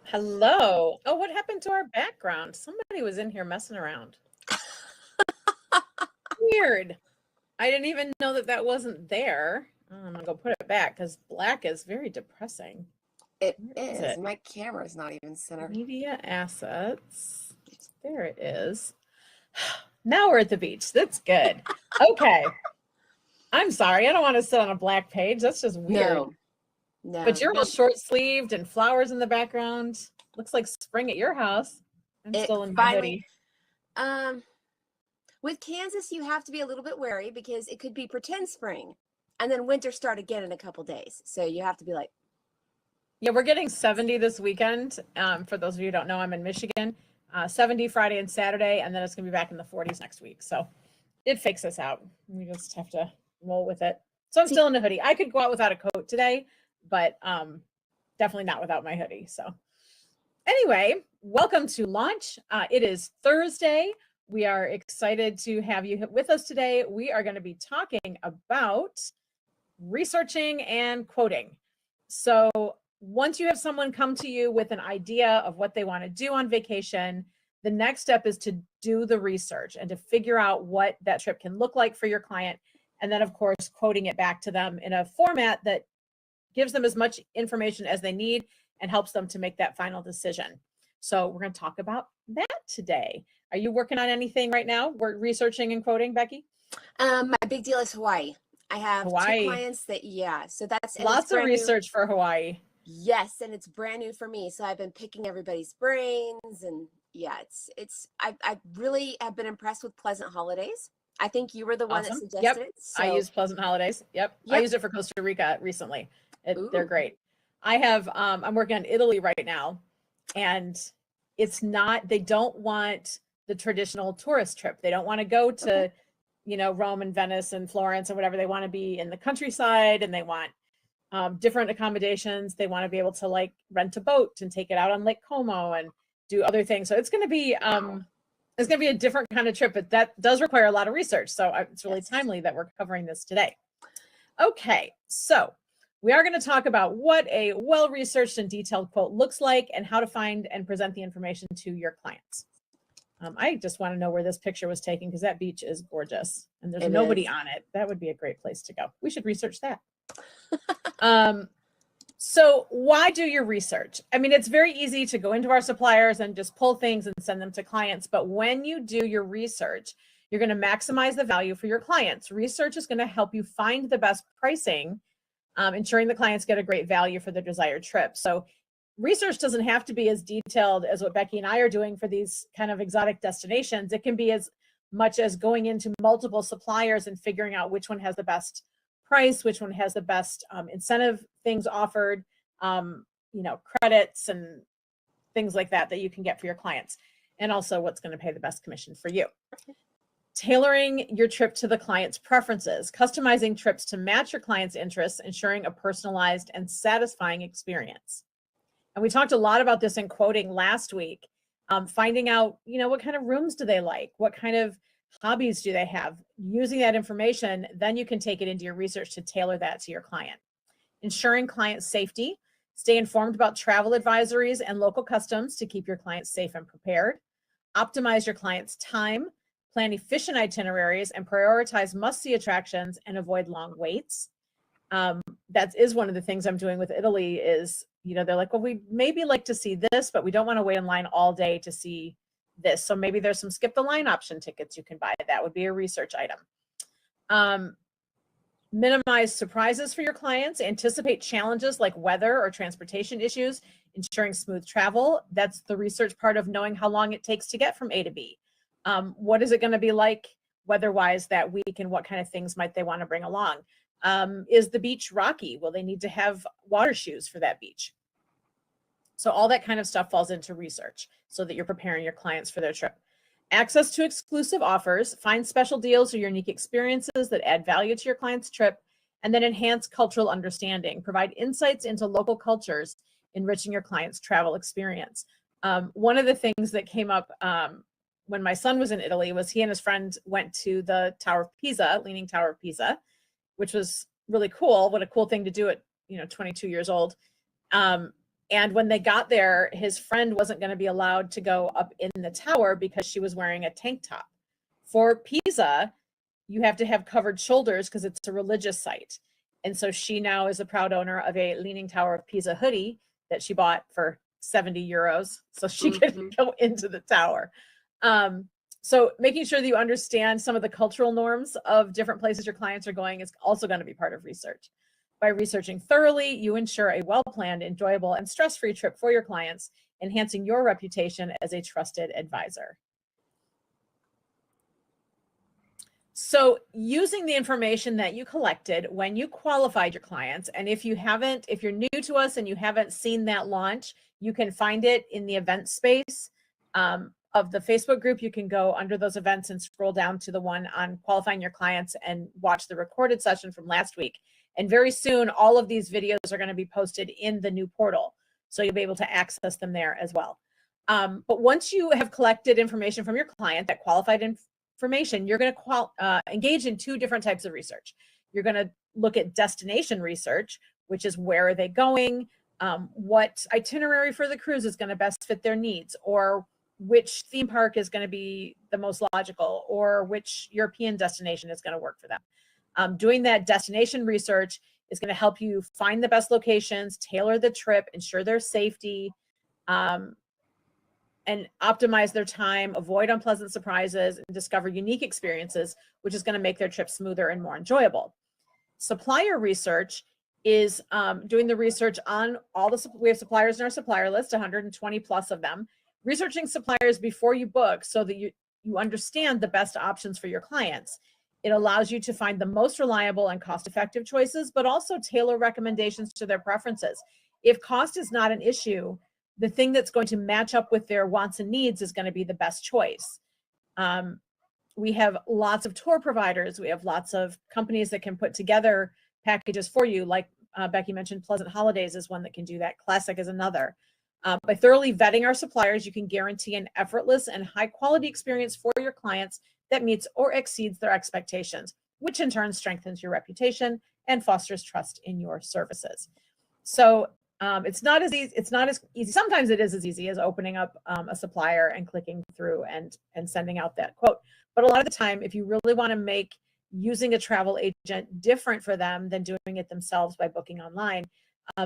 Hello. Oh, what happened to our background? Somebody was in here messing around. Weird. I didn't even know that that wasn't there. I'm gonna go put it back because black is very depressing. It Where is is. it? My camera's not even centered. Media assets. There it is. Now we're at the beach. That's good. Okay. I'm sorry. I don't want to sit on a black page. That's just weird. No. But you're all short sleeved and flowers in the background. Looks like spring at your house. I'm still in my hoodie. With Kansas, you have to be a little bit wary because it could be pretend spring, and then winter start again in a couple days. So you have to be like, yeah, we're getting 70 this weekend. For those of you who don't know, I'm in Michigan. 70 Friday and Saturday, and then it's gonna be back in the 40s next week. So it fakes us out. We just have to roll with it. So I'm still in a hoodie. I could go out without a coat today, but definitely not without my hoodie. So anyway, welcome to launch. It is Thursday. We are excited to have you with us today. We are going to be talking about researching and quoting. So once you have someone come to you with an idea of what they want to do on vacation, the next step is to do the research and to figure out what that trip can look like for your client. And then, of course, quoting it back to them in a format that gives them as much information as they need and helps them to make that final decision. So we're going to talk about that today. Are you working on anything right now? We're researching and quoting, Becky? my big deal is Hawaii. I have Hawaii. 2 clients that, so that's lots of research for Hawaii. Yes, and it's brand new for me. So I've been picking everybody's brains, and I really have been impressed with Pleasant Holidays. I think you were the one that suggested it. So. I use Pleasant Holidays. Yep. I used it for Costa Rica recently. They're great. I have, I'm working on Italy right now, and it's not, they don't want the traditional tourist trip. They don't want to go to, Rome and Venice and Florence and whatever. They want to be in the countryside, and they want different accommodations. They want to be able to like rent a boat and take it out on Lake Como and do other things. So it's going to be, it's going to be a different kind of trip, but that does require a lot of research. So it's really timely that we're covering this today. Okay, so we are going to talk about what a well-researched and detailed quote looks like and how to find and present the information to your clients. I just want to know where this picture was taken because that beach is gorgeous and there's nobody on it. That would be a great place to go. We should research that. So why do your research? I mean, it's very easy to go into our suppliers and just pull things and send them to clients. But when you do your research, you're going to maximize the value for your clients. Research is going to help you find the best pricing, ensuring the clients get a great value for their desired trip. So research doesn't have to be as detailed as what Becky and I are doing for these kind of exotic destinations. It can be as much as going into multiple suppliers and figuring out which one has the best price, which one has the best incentive things offered, credits and things like that you can get for your clients, and also what's going to pay the best commission for you. Tailoring your trip to the client's preferences, customizing trips to match your client's interests, ensuring a personalized and satisfying experience. And we talked a lot about this in quoting last week, finding out, what kind of rooms do they like? What kind of hobbies do they have? Using that information, then you can take it into your research to tailor that to your client. Ensuring client safety, stay informed about travel advisories and local customs to keep your clients safe and prepared. Optimize your client's time, plan efficient itineraries, and prioritize must-see attractions and avoid long waits. That is one of the things I'm doing with Italy is, they're like, well, we maybe like to see this, but we don't want to wait in line all day to see this. So maybe there's some skip the line option tickets you can buy. That would be a research item. Minimize surprises for your clients, anticipate challenges like weather or transportation issues, ensuring smooth travel. That's the research part of knowing how long it takes to get from A to B. What is it going to be like weather-wise that week, and what kind of things might they want to bring along? Is the beach rocky? Will they need to have water shoes for that beach? So all that kind of stuff falls into research so that you're preparing your clients for their trip. Access to exclusive offers, find special deals or unique experiences that add value to your client's trip, and then enhance cultural understanding. Provide insights into local cultures, enriching your client's travel experience. One of the things that came up when my son was in Italy was he and his friend went to the Tower of Pisa, Leaning Tower of Pisa, which was really cool. What a cool thing to do at 22 years old. And when they got there, his friend wasn't going to be allowed to go up in the tower because she was wearing a tank top. For Pisa, you have to have covered shoulders because it's a religious site. And so she now is a proud owner of a Leaning Tower of Pisa hoodie that she bought for 70 euros so she could go into the tower. So making sure that you understand some of the cultural norms of different places your clients are going is also going to be part of research. By researching thoroughly, you ensure a well-planned, enjoyable, and stress-free trip for your clients, enhancing your reputation as a trusted advisor. So using the information that you collected when you qualified your clients, and if you're new to us and you haven't seen that launch, you can find it in the event space of the Facebook group. You can go under those events and scroll down to the one on qualifying your clients and watch the recorded session from last week. And very soon, all of these videos are going to be posted in the new portal. So you'll be able to access them there as well. But once you have collected information from your client, that qualified information, you're going to engage in two different types of research. You're going to look at destination research, which is where are they going, what itinerary for the cruise is going to best fit their needs, or which theme park is going to be the most logical, or which European destination is going to work for them. Doing that destination research is going to help you find the best locations, tailor the trip, ensure their safety, and optimize their time, avoid unpleasant surprises, and discover unique experiences, which is going to make their trip smoother and more enjoyable. Supplier research is doing the research on we have suppliers in our supplier list, 120 plus of them, researching suppliers before you book so that you understand the best options for your clients. It allows you to find the most reliable and cost-effective choices, but also tailor recommendations to their preferences. If cost is not an issue, the thing that's going to match up with their wants and needs is going to be the best choice. We have lots of tour providers. We have lots of companies that can put together packages for you. Like Becky mentioned, Pleasant Holidays is one that can do that. Classic is another. By thoroughly vetting our suppliers, you can guarantee an effortless and high quality experience for your clients that meets or exceeds their expectations, which in turn strengthens your reputation and fosters trust in your services. So it's not as easy. Sometimes it is as easy as opening up a supplier and clicking through and sending out that quote. But a lot of the time, if you really want to make using a travel agent different for them than doing it themselves by booking online,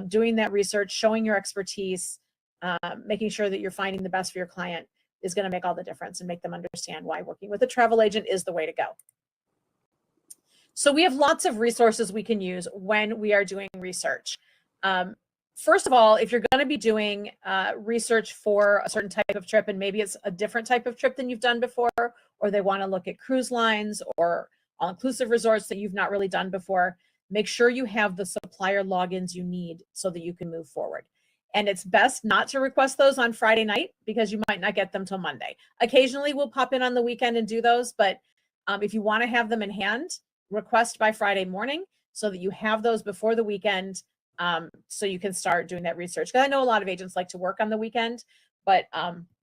doing that research, showing your expertise, making sure that you're finding the best for your client is going to make all the difference and make them understand why working with a travel agent is the way to go. So we have lots of resources we can use when we are doing research. First of all, if you're going to be doing research for a certain type of trip, and maybe it's a different type of trip than you've done before, or they want to look at cruise lines or all-inclusive resorts that you've not really done before, make sure you have the supplier logins you need so that you can move forward. And it's best not to request those on Friday night because you might not get them till Monday. Occasionally we'll pop in on the weekend and do those, but if you want to have them in hand, request by Friday morning so that you have those before the weekend, so you can start doing that research. Because I know a lot of agents like to work on the weekend, but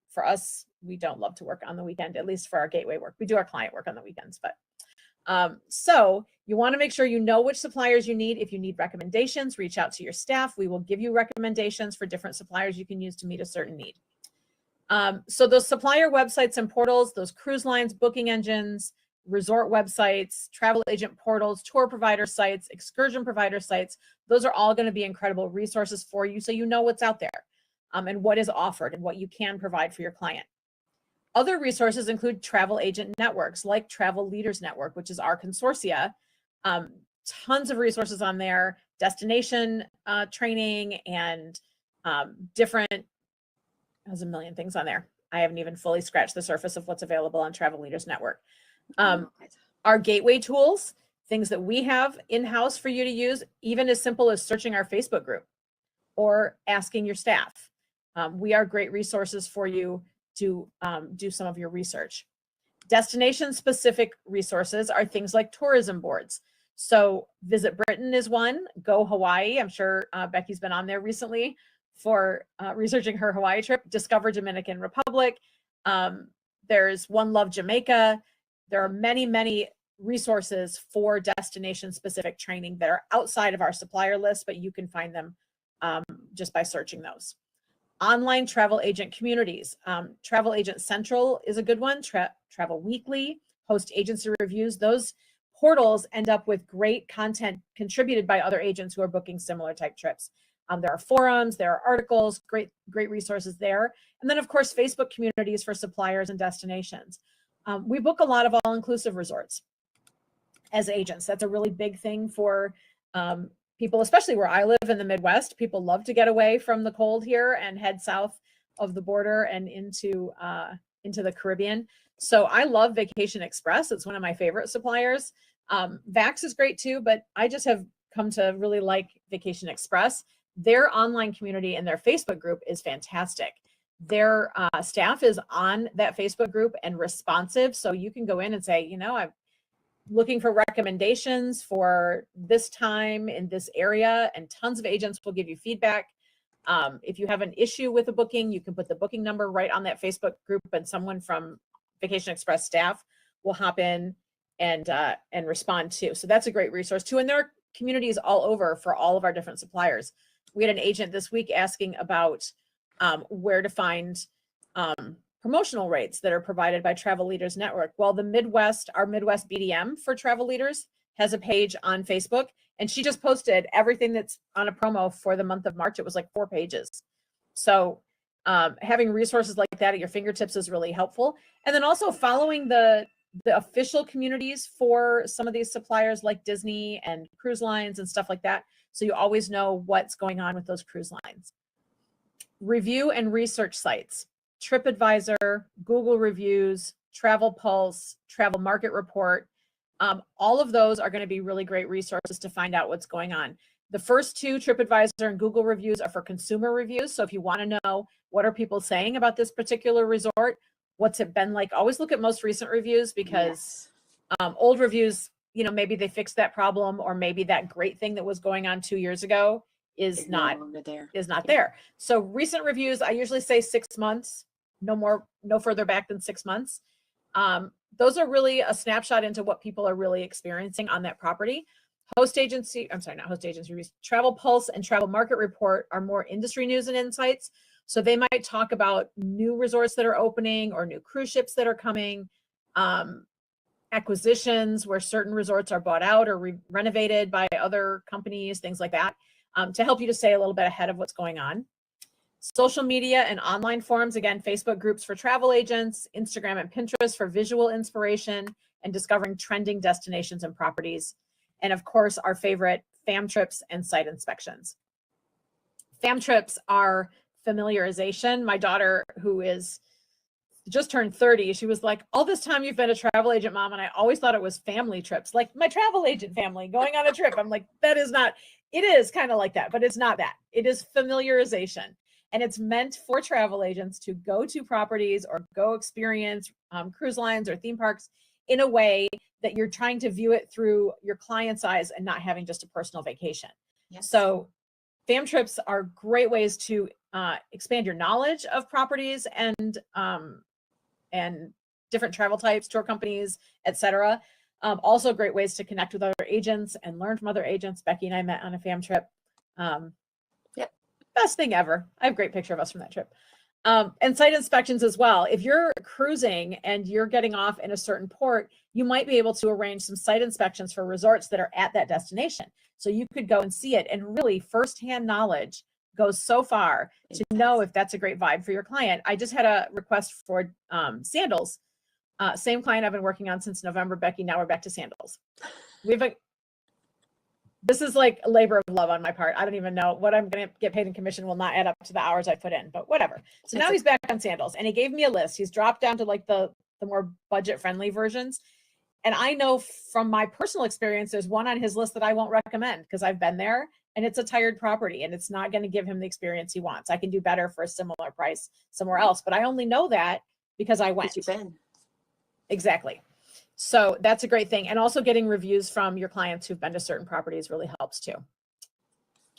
for us, we don't love to work on the weekend, at least for our gateway work. We do our client work on the weekends, but so you want to make sure you know which suppliers you need. If you need recommendations, reach out to your staff. We will give you recommendations for different suppliers you can use to meet a certain need. So those supplier websites and portals, those cruise lines, booking engines, resort websites, travel agent portals, tour provider sites, excursion provider sites, those are all going to be incredible resources for you so you know what's out there and what is offered and what you can provide for your client. Other resources include travel agent networks like Travel Leaders Network, which is our consortia. Tons of resources on there, destination training and different, there's a million things on there. I haven't even fully scratched the surface of what's available on Travel Leaders Network. Our gateway tools, things that we have in-house for you to use, even as simple as searching our Facebook group or asking your staff. We are great resources for you to do some of your research. Destination-specific resources are things like tourism boards. So Visit Britain is one, Go Hawaii. I'm sure Becky's been on there recently for researching her Hawaii trip. Discover Dominican Republic. There's One Love Jamaica. There are many, many resources for destination-specific training that are outside of our supplier list, but you can find them just by searching those. Online travel agent communities. Travel Agent Central is a good one. Travel Weekly, Host Agency Reviews. Those portals end up with great content contributed by other agents who are booking similar type trips. There are forums, there are articles, great resources there. And then of course, Facebook communities for suppliers and destinations. We book a lot of all-inclusive resorts as agents. That's a really big thing for people, especially where I live in the Midwest. People love to get away from the cold here and head south of the border and into the Caribbean. So I love Vacation Express. It's one of my favorite suppliers. Vax is great too, but I just have come to really like Vacation Express. Their online community and their Facebook group is fantastic. Their staff is on that Facebook group and responsive. So you can go in and say, you know, I'm looking for recommendations for this time in this area, and tons of agents will give you feedback. If you have an issue with a booking, you can put the booking number right on that Facebook group, and someone from Vacation Express staff will hop in and respond too. So that's a great resource too. And there are communities all over for all of our different suppliers. We had an agent this week asking about where to find promotional rates that are provided by Travel Leaders Network. Well, our Midwest BDM for Travel Leaders has a page on Facebook, and she just posted everything that's on a promo for the month of March. It was like 4 pages. So having resources like that at your fingertips is really helpful. And then also following the official communities for some of these suppliers like Disney and cruise lines and stuff like that. So you always know what's going on with those cruise lines. Review and research sites. TripAdvisor, Google Reviews, Travel Pulse, Travel Market Report. All of those are going to be really great resources to find out what's going on. The first 2, TripAdvisor and Google Reviews, are for consumer reviews. So if you want to know what are people saying about this particular resort, what's it been like, always look at most recent reviews, because old reviews, you know, maybe they fixed that problem, or maybe that great thing that was going on 2 years ago is not there. So recent reviews, I usually say 6 months, no further back than 6 months. Those are really a snapshot into what people are really experiencing on that property. Reviews. Travel Pulse and Travel Market Report are more industry news and insights. So they might talk about new resorts that are opening or new cruise ships that are coming, acquisitions where certain resorts are bought out or renovated by other companies, things like that, to help you to stay a little bit ahead of what's going on. Social media and online forums, again, Facebook groups for travel agents, Instagram and Pinterest for visual inspiration and discovering trending destinations and properties. And of course, our favorite, fam trips and site inspections. Fam trips are familiarization. My daughter, who is just turned 30, she was like, all this time you've been a travel agent, Mom, and I always thought it was family trips, like my travel agent family going on a trip. I'm like, it is kind of like that, but it's not that. It is familiarization. And it's meant for travel agents to go to properties or go experience cruise lines or theme parks in a way that you're trying to view it through your client's eyes and not having just a personal vacation. Yes. So fam trips are great ways to expand your knowledge of properties and different travel types, tour companies, etc. Also great ways to connect with other agents and learn from other agents. Becky and I met on a fam trip. Best thing ever. I have a great picture of us from that trip. And site inspections as well. If you're cruising and you're getting off in a certain port, you might be able to arrange some site inspections for resorts that are at that destination. So you could go and see it, and really firsthand knowledge goes so far to know if that's a great vibe for your client. I just had a request for sandals. Same client I've been working on since November, Becky. Now we're back to sandals. This is like a labor of love on my part. I don't even know what I'm going to get paid in commission will not add up to the hours I put in, but whatever. So now he's back on sandals, and he gave me a list. He's dropped down to like the more budget friendly versions. And I know from my personal experience, there's one on his list that I won't recommend because I've been there and it's a tired property and it's not going to give him the experience he wants. I can do better for a similar price somewhere else, but I only know that because I went. You've been. Exactly. So that's a great thing. And also getting reviews from your clients who've been to certain properties really helps too.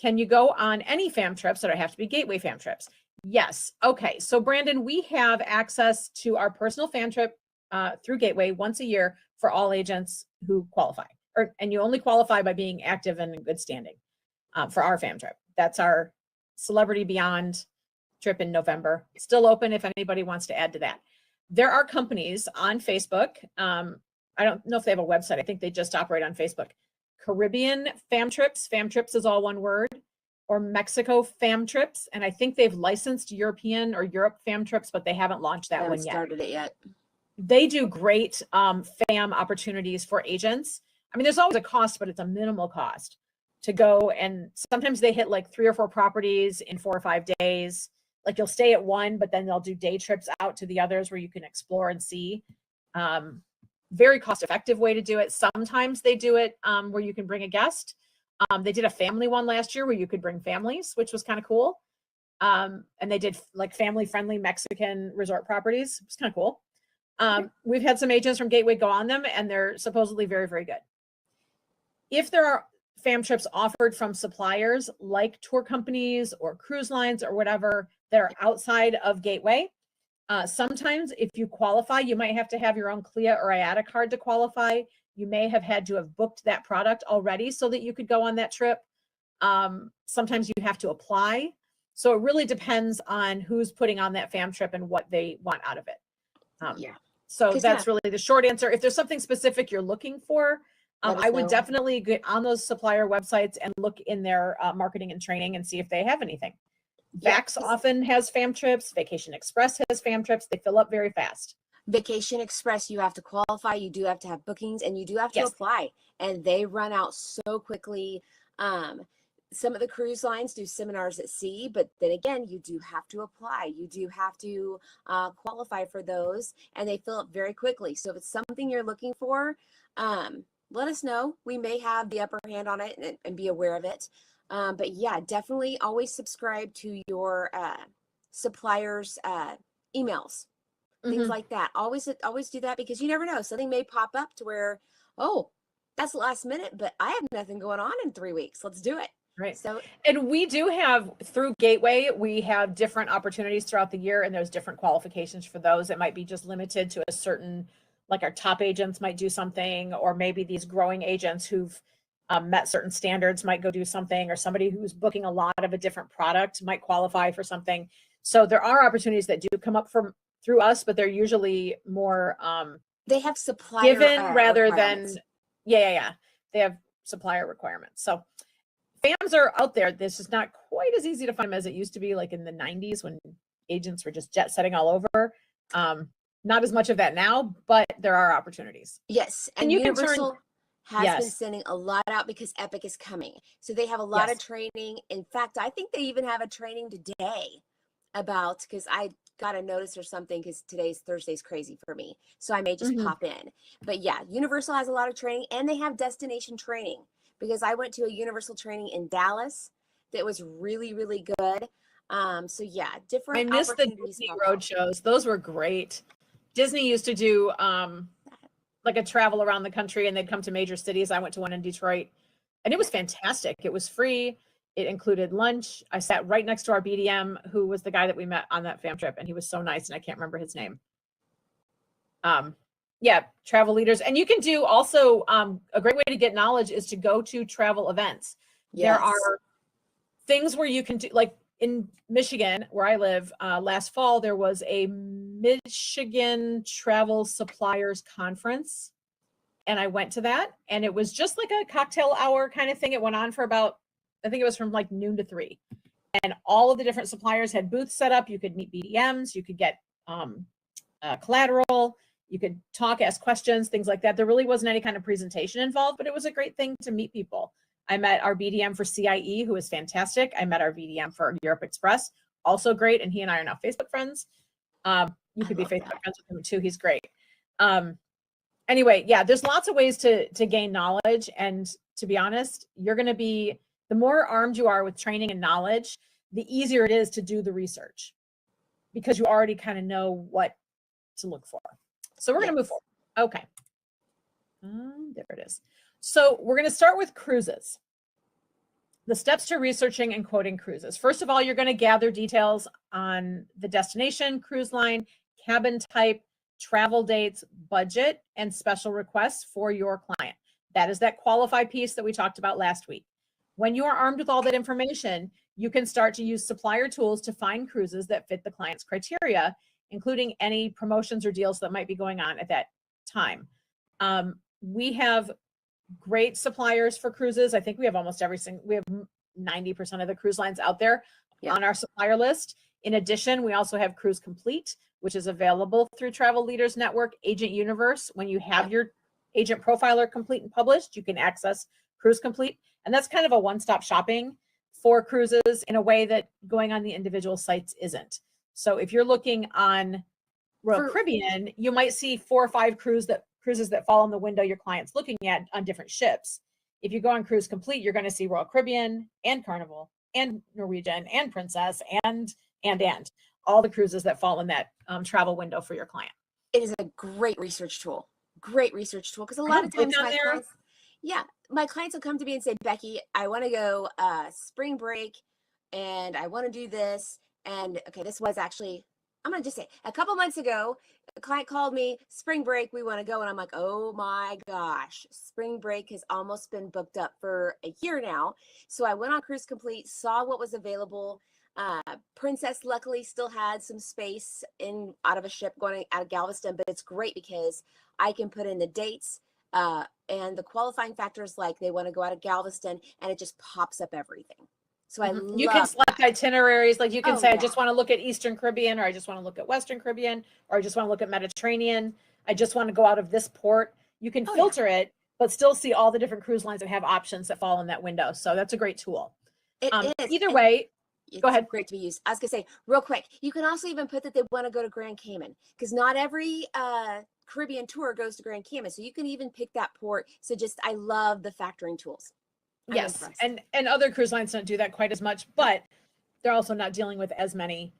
Can you go on any fam trips, or do I have to be gateway fam trips? Yes. Okay. So Brandon, we have access to our personal fam trip through Gateway once a year for all agents who qualify, and you only qualify by being active and in good standing for our fam trip. That's our Celebrity Beyond trip in November. Still open if anybody wants to add to that. There are companies on Facebook. I don't know if they have a website. I think they just operate on Facebook. Caribbean Fam Trips. Fam Trips is all one word. Or Mexico Fam Trips. And I think they've licensed European or Europe Fam Trips, but they haven't launched that one yet. Started it yet. They do great fam opportunities for agents. I mean, there's always a cost, but it's a minimal cost to go. And sometimes they hit like 3 or 4 properties in 4 or 5 days. Like you'll stay at one, but then they'll do day trips out to the others where you can explore and see. Very cost-effective way to do it. Sometimes they do it where you can bring a guest. They did a family one last year where you could bring families, which was kind of cool. And they did like family-friendly Mexican resort properties. It's kind of cool. We've had some agents from Gateway go on them, and they're supposedly very, very good. If there are fam trips offered from suppliers like tour companies or cruise lines or whatever that are outside of Gateway, sometimes if you qualify, you might have to have your own CLIA or IATA card to qualify. You may have had to have booked that product already so that you could go on that trip. Sometimes you have to apply. So it really depends on who's putting on that fam trip and what they want out of it. So that's really the short answer. If there's something specific you're looking for, I would definitely get on those supplier websites and look in their marketing and training and see if they have anything. Vax often has fam trips. Vacation Express has fam trips. They fill up very fast. Vacation Express, you have to qualify, you do have to have bookings, and you do have to apply, and they run out so quickly. Some of the cruise lines do seminars at sea, but then again, you do have to apply. You do have to qualify for those, and they fill up very quickly. So if it's something you're looking for, let us know. We may have the upper hand on it and be aware of it. But yeah, definitely always subscribe to your suppliers' emails. Things like that. Always do that, because you never know. Something may pop up to where, oh, that's last minute, but I have nothing going on in 3 weeks. Let's do it. Right. So, and we do have, through Gateway, we have different opportunities throughout the year, and there's different qualifications for those. It might be just limited to a certain, like our top agents might do something, or maybe these growing agents who've met certain standards might go do something, or somebody who's booking a lot of a different product might qualify for something. So there are opportunities that do come up through us, but they're usually more they have supplier given rather than they have supplier requirements. So fams are out there. This is not quite as easy to find as it used to be, like in the 90s when agents were just jet setting all over. Not as much of that now, but there are opportunities. Yes, and Universal has been sending a lot out because Epic is coming. So they have a lot of training. In fact, I think they even have a training today about, because I got a notice or something, because Thursday's crazy for me. So I may just pop in. But yeah, Universal has a lot of training, and they have destination training, because I went to a Universal training in Dallas that was really, really good. So yeah, different. I missed the Disney road shows. Those were great. Disney used to do like a travel around the country, and they'd come to major cities. I went to one in Detroit, and it was fantastic. It was free. It included lunch. I sat right next to our BDM, who was the guy that we met on that fam trip, and he was so nice, and I can't remember his name. Travel leaders. And you can do also, a great way to get knowledge is to go to travel events. There are things where you can do, like in Michigan, where I live, last fall, there was a Michigan Travel Suppliers Conference, and I went to that, and it was just like a cocktail hour kind of thing. It went on for about, I think it was from like noon to 3, and all of the different suppliers had booths set up. You could meet BDMs, you could get collateral, you could talk, ask questions, things like that. There really wasn't any kind of presentation involved, but it was a great thing to meet people. I met our BDM for CIE, who is fantastic. I met our BDM for Europe Express, also great, and he and I are now Facebook friends. You could be Facebook friends with him too. He's great. Anyway, there's lots of ways to gain knowledge, and to be honest, you're going to be, the more armed you are with training and knowledge, the easier it is to do the research, because you already kind of know what to look for. So we're going to move forward. Okay. There it is. So we're going to start with cruises. The steps to researching and quoting cruises. First of all, you're going to gather details on the destination, cruise line, cabin type, travel dates, budget, and special requests for your client. That is that qualify piece that we talked about last week. When you are armed with all that information, you can start to use supplier tools to find cruises that fit the client's criteria, including any promotions or deals that might be going on at that time. We have great suppliers for cruises. I think we have almost we have 90% of the cruise lines out there on our supplier list. In addition, we also have Cruise Complete, which is available through Travel Leaders Network, Agent Universe. When you have your agent profiler complete and published, you can access Cruise Complete. And that's kind of a one-stop shopping for cruises in a way that going on the individual sites isn't. So if you're looking on Royal Caribbean, you might see 4 or 5 cruises that fall in the window your client's looking at on different ships. If you go on Cruise Complete, you're going to see Royal Caribbean and Carnival and Norwegian and Princess and all the cruises that fall in that travel window for your client. It is a great research tool. Great research tool, because a lot of times my clients will come to me and say, Becky, I want to go spring break and I want to do this. And okay, this was actually, I'm going to just say, a couple months ago, a client called me, spring break, we want to go. And I'm like, oh my gosh, spring break has almost been booked up for a year now. So I went on Cruise Complete, saw what was available. Princess luckily still had some space out of a ship going out of Galveston, but it's great because I can put in the dates and the qualifying factors, like they want to go out of Galveston, and it just pops up everything. So you can select itineraries, like you can say, I just want to look at Eastern Caribbean, or I just want to look at Western Caribbean, or I just want to look at Mediterranean. I just want to go out of this port. You can filter it, but still see all the different cruise lines that have options that fall in that window. So that's a great tool. It is. Either way, go ahead. Great to be used. I was gonna say real quick, you can also even put that they want to go to Grand Cayman, because not every Caribbean tour goes to Grand Cayman. So you can even pick that port. So I love the factoring tools. Yes. And other cruise lines don't do that quite as much, but they're also not dealing with as many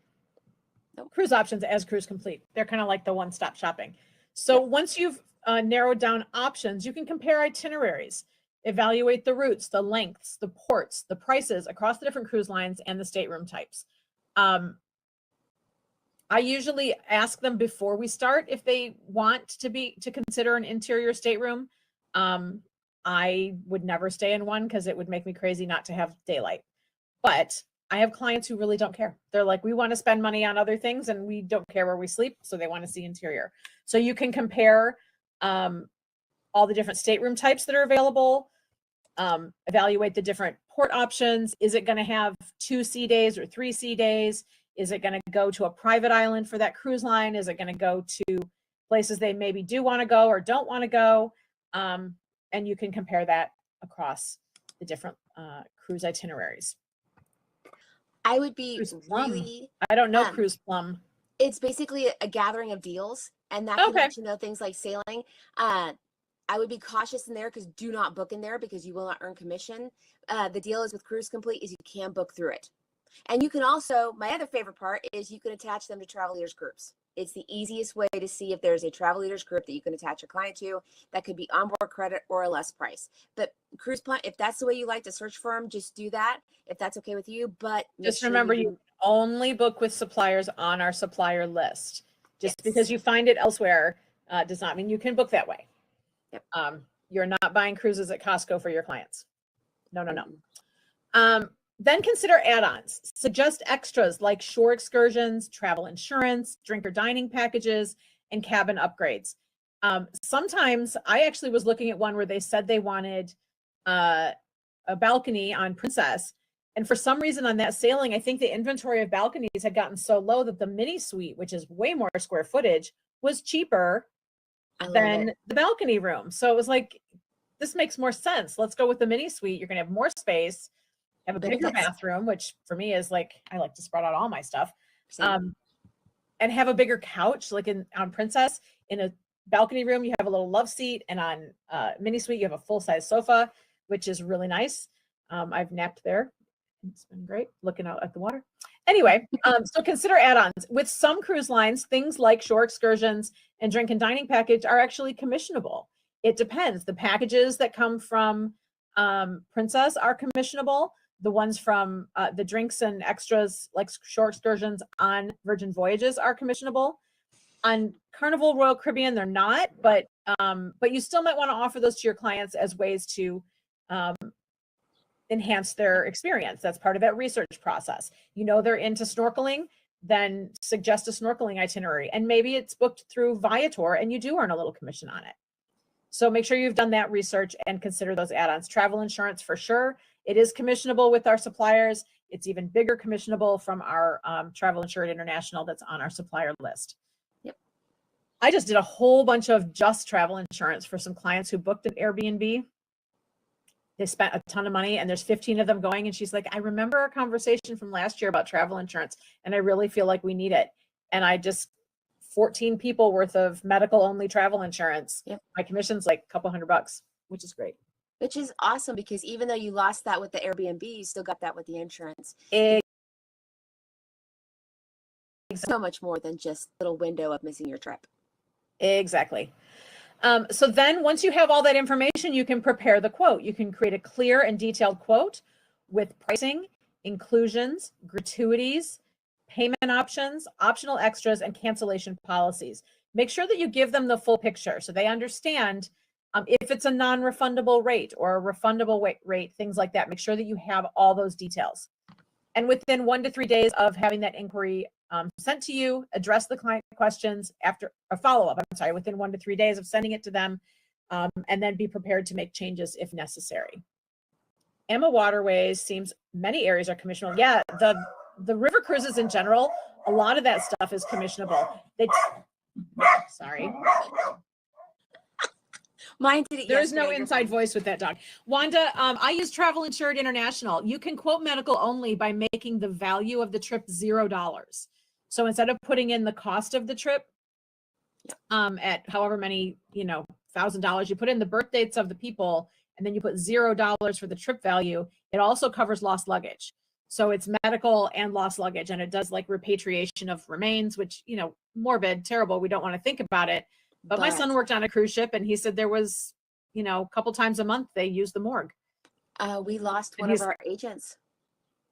cruise options as Cruise Complete. They're kind of like the one-stop shopping. So once you've narrowed down options, you can compare itineraries, evaluate the routes, the lengths, the ports, the prices across the different cruise lines, and the stateroom types. I usually ask them before we start if they want to consider an interior stateroom. I would never stay in one because it would make me crazy not to have daylight. But I have clients who really don't care. They're like, we want to spend money on other things and we don't care where we sleep. So they want to see interior. So you can compare all the different stateroom types that are available, evaluate the different port options. Is it going to have 2 sea days or 3 sea days? Is it going to go to a private island for that cruise line? Is it going to go to places they maybe do want to go or don't want to go? And you can compare that across the different cruise itineraries. I would be I don't know Cruise Plum. It's basically a gathering of deals, and that can let you know things like sailing. I would be cautious in there, because do not book in there because you will not earn commission. The deal is with Cruise Complete is you can book through it. And you can also, my other favorite part is you can attach them to Travel Leaders groups. It's the easiest way to see if there's a Travel Leaders group that you can attach your client to that could be onboard credit or a less price. But Cruise Plum, if that's the way you like to search for them, just do that if that's okay with you. But just remember, you only book with suppliers on our supplier list. Just because you find it elsewhere does not mean you can book that way. Yep. You're not buying cruises at Costco for your clients. No. Then consider add-ons. Suggest extras like shore excursions, travel insurance, drink or dining packages, and cabin upgrades. Sometimes I actually was looking at one where they said they wanted a balcony on Princess. And for some reason on that sailing, I think the inventory of balconies had gotten so low that the mini suite, which is way more square footage, was cheaper than the balcony room. So it was like, this makes more sense. Let's go with the mini suite. You're going to have more space, have a bigger bathroom, which for me is like, I like to spread out all my stuff, and have a bigger couch. Like on Princess, in a balcony room, you have a little love seat, and on mini suite, you have a full-size sofa, which is really nice. I've napped there. It's been great looking out at the water. Anyway, so consider add-ons. With some cruise lines, things like shore excursions and drink and dining package are actually commissionable. It depends. The packages that come from Princess are commissionable. The ones from the drinks and extras like shore excursions on Virgin Voyages are commissionable. On Carnival Royal Caribbean, they're not, but you still might want to offer those to your clients as ways to enhance their experience. That's part of that research process. You know, they're into snorkeling, then suggest a snorkeling itinerary. And maybe it's booked through Viator and you do earn a little commission on it. So make sure you've done that research and consider those add-ons. Travel insurance for sure. It is commissionable with our suppliers. It's even bigger commissionable from our Travel Insured International that's on our supplier list. Yep. I just did a whole bunch of just travel insurance for some clients who booked an Airbnb. They spent a ton of money and there's 15 of them going. And she's like, I remember our conversation from last year about travel insurance and I really feel like we need it. And I just 14 people worth of medical only travel insurance. Yep. My commission's like a couple $100, which is great. Which is awesome because even though you lost that with the Airbnb, you still got that with the insurance. So much more than just a little window of missing your trip. Exactly. So then once you have all that information, you can prepare the quote. You can create a clear and detailed quote with pricing, inclusions, gratuities, payment options, optional extras, and cancellation policies. Make sure that you give them the full picture so they understand if it's a non-refundable rate or a refundable rate, things like that. Make sure that you have all those details. And within 1 to 3 days of having that inquiry sent to you, address the client questions after a follow-up, within 1 to 3 days of sending it to them, and then be prepared to make changes if necessary. Emma Waterways seems many areas are commissionable. Yeah, the river cruises in general, a lot of that stuff is commissionable. Sorry. Mine did it. There is no inside voice with that dog. Wanda, I use Travel Insured International. You can quote medical only by making the value of the trip $0. So instead of putting in the cost of the trip at however many, $1,000, you put in the birth dates of the people and then you put $0 for the trip value. It also covers lost luggage. So it's medical and lost luggage. And it does like repatriation of remains, which, morbid, terrible. We don't want to think about it. But my son worked on a cruise ship and he said there was, a couple times a month they used the morgue. We lost one of our agents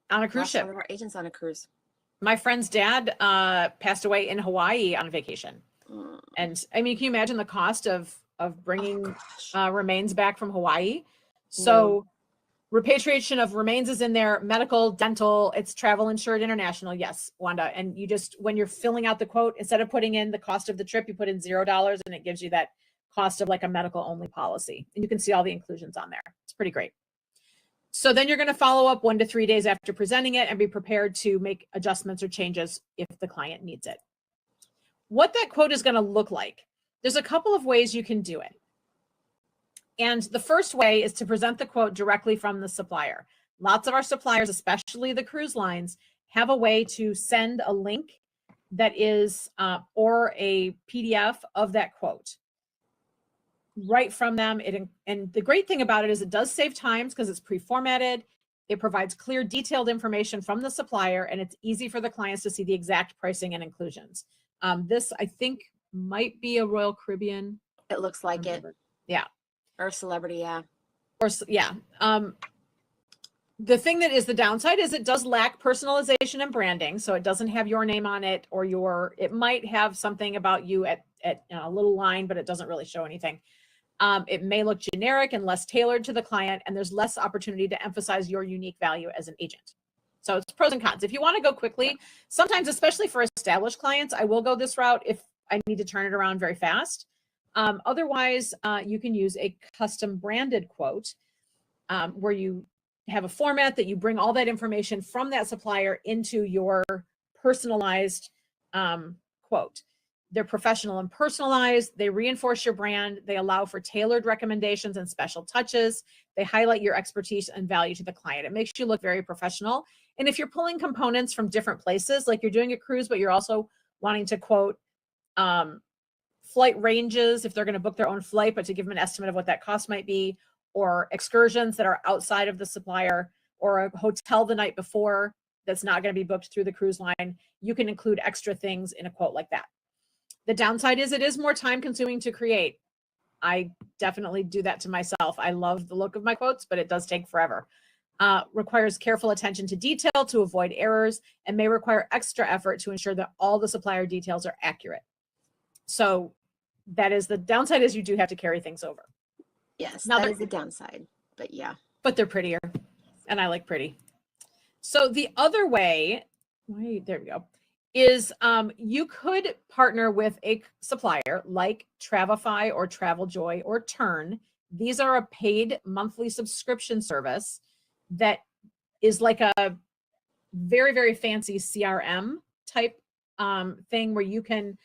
on a cruise ship. One of our agents on a cruise. My friend's dad passed away in Hawaii on vacation. And I mean, can you imagine the cost of bringing remains back from Hawaii? So repatriation of remains is in there, medical, dental, it's Travel Insured International. Yes, Wanda. And you just, when you're filling out the quote, instead of putting in the cost of the trip, you put in $0 and it gives you that cost of like a medical only policy. And you can see all the inclusions on there. It's pretty great. So then you're going to follow up 1 to 3 days after presenting it and be prepared to make adjustments or changes if the client needs it. What that quote is going to look like, there's a couple of ways you can do it. And the first way is to present the quote directly from the supplier. Lots of our suppliers, especially the cruise lines, have a way to send a link that is, or a PDF of that quote right from them. And the great thing about it is it does save times because it's pre-formatted. It provides clear, detailed information from the supplier, and it's easy for the clients to see the exact pricing and inclusions. This, I think, might be a Royal Caribbean. It looks like it. Yeah. Or Celebrity, yeah. Or yeah. The thing that is the downside is it does lack personalization and branding. So it doesn't have your name on it or it might have something about you at a little line, but it doesn't really show anything. It may look generic and less tailored to the client, and there's less opportunity to emphasize your unique value as an agent. So it's pros and cons. If you want to go quickly, sometimes, especially for established clients, I will go this route if I need to turn it around very fast. Otherwise, you can use a custom branded quote where you have a format that you bring all that information from that supplier into your personalized quote. They're professional and personalized. They reinforce your brand. They allow for tailored recommendations and special touches. They highlight your expertise and value to the client. It makes you look very professional. And if you're pulling components from different places, like you're doing a cruise, but you're also wanting to quote flight ranges, if they're going to book their own flight, but to give them an estimate of what that cost might be, or excursions that are outside of the supplier, or a hotel the night before that's not going to be booked through the cruise line, you can include extra things in a quote like that. The downside is it is more time consuming to create. I definitely do that to myself. I love the look of my quotes, but it does take forever. Requires careful attention to detail to avoid errors, and may require extra effort to ensure that all the supplier details are accurate. So that is the downside, is you do have to carry things over. Yes, now that is the downside, but yeah. But they're prettier. And I like pretty. So the other way, there we go, is you could partner with a supplier like Travify or TravelJoy or Turn. These are a paid monthly subscription service that is like a very, very fancy CRM type thing where you can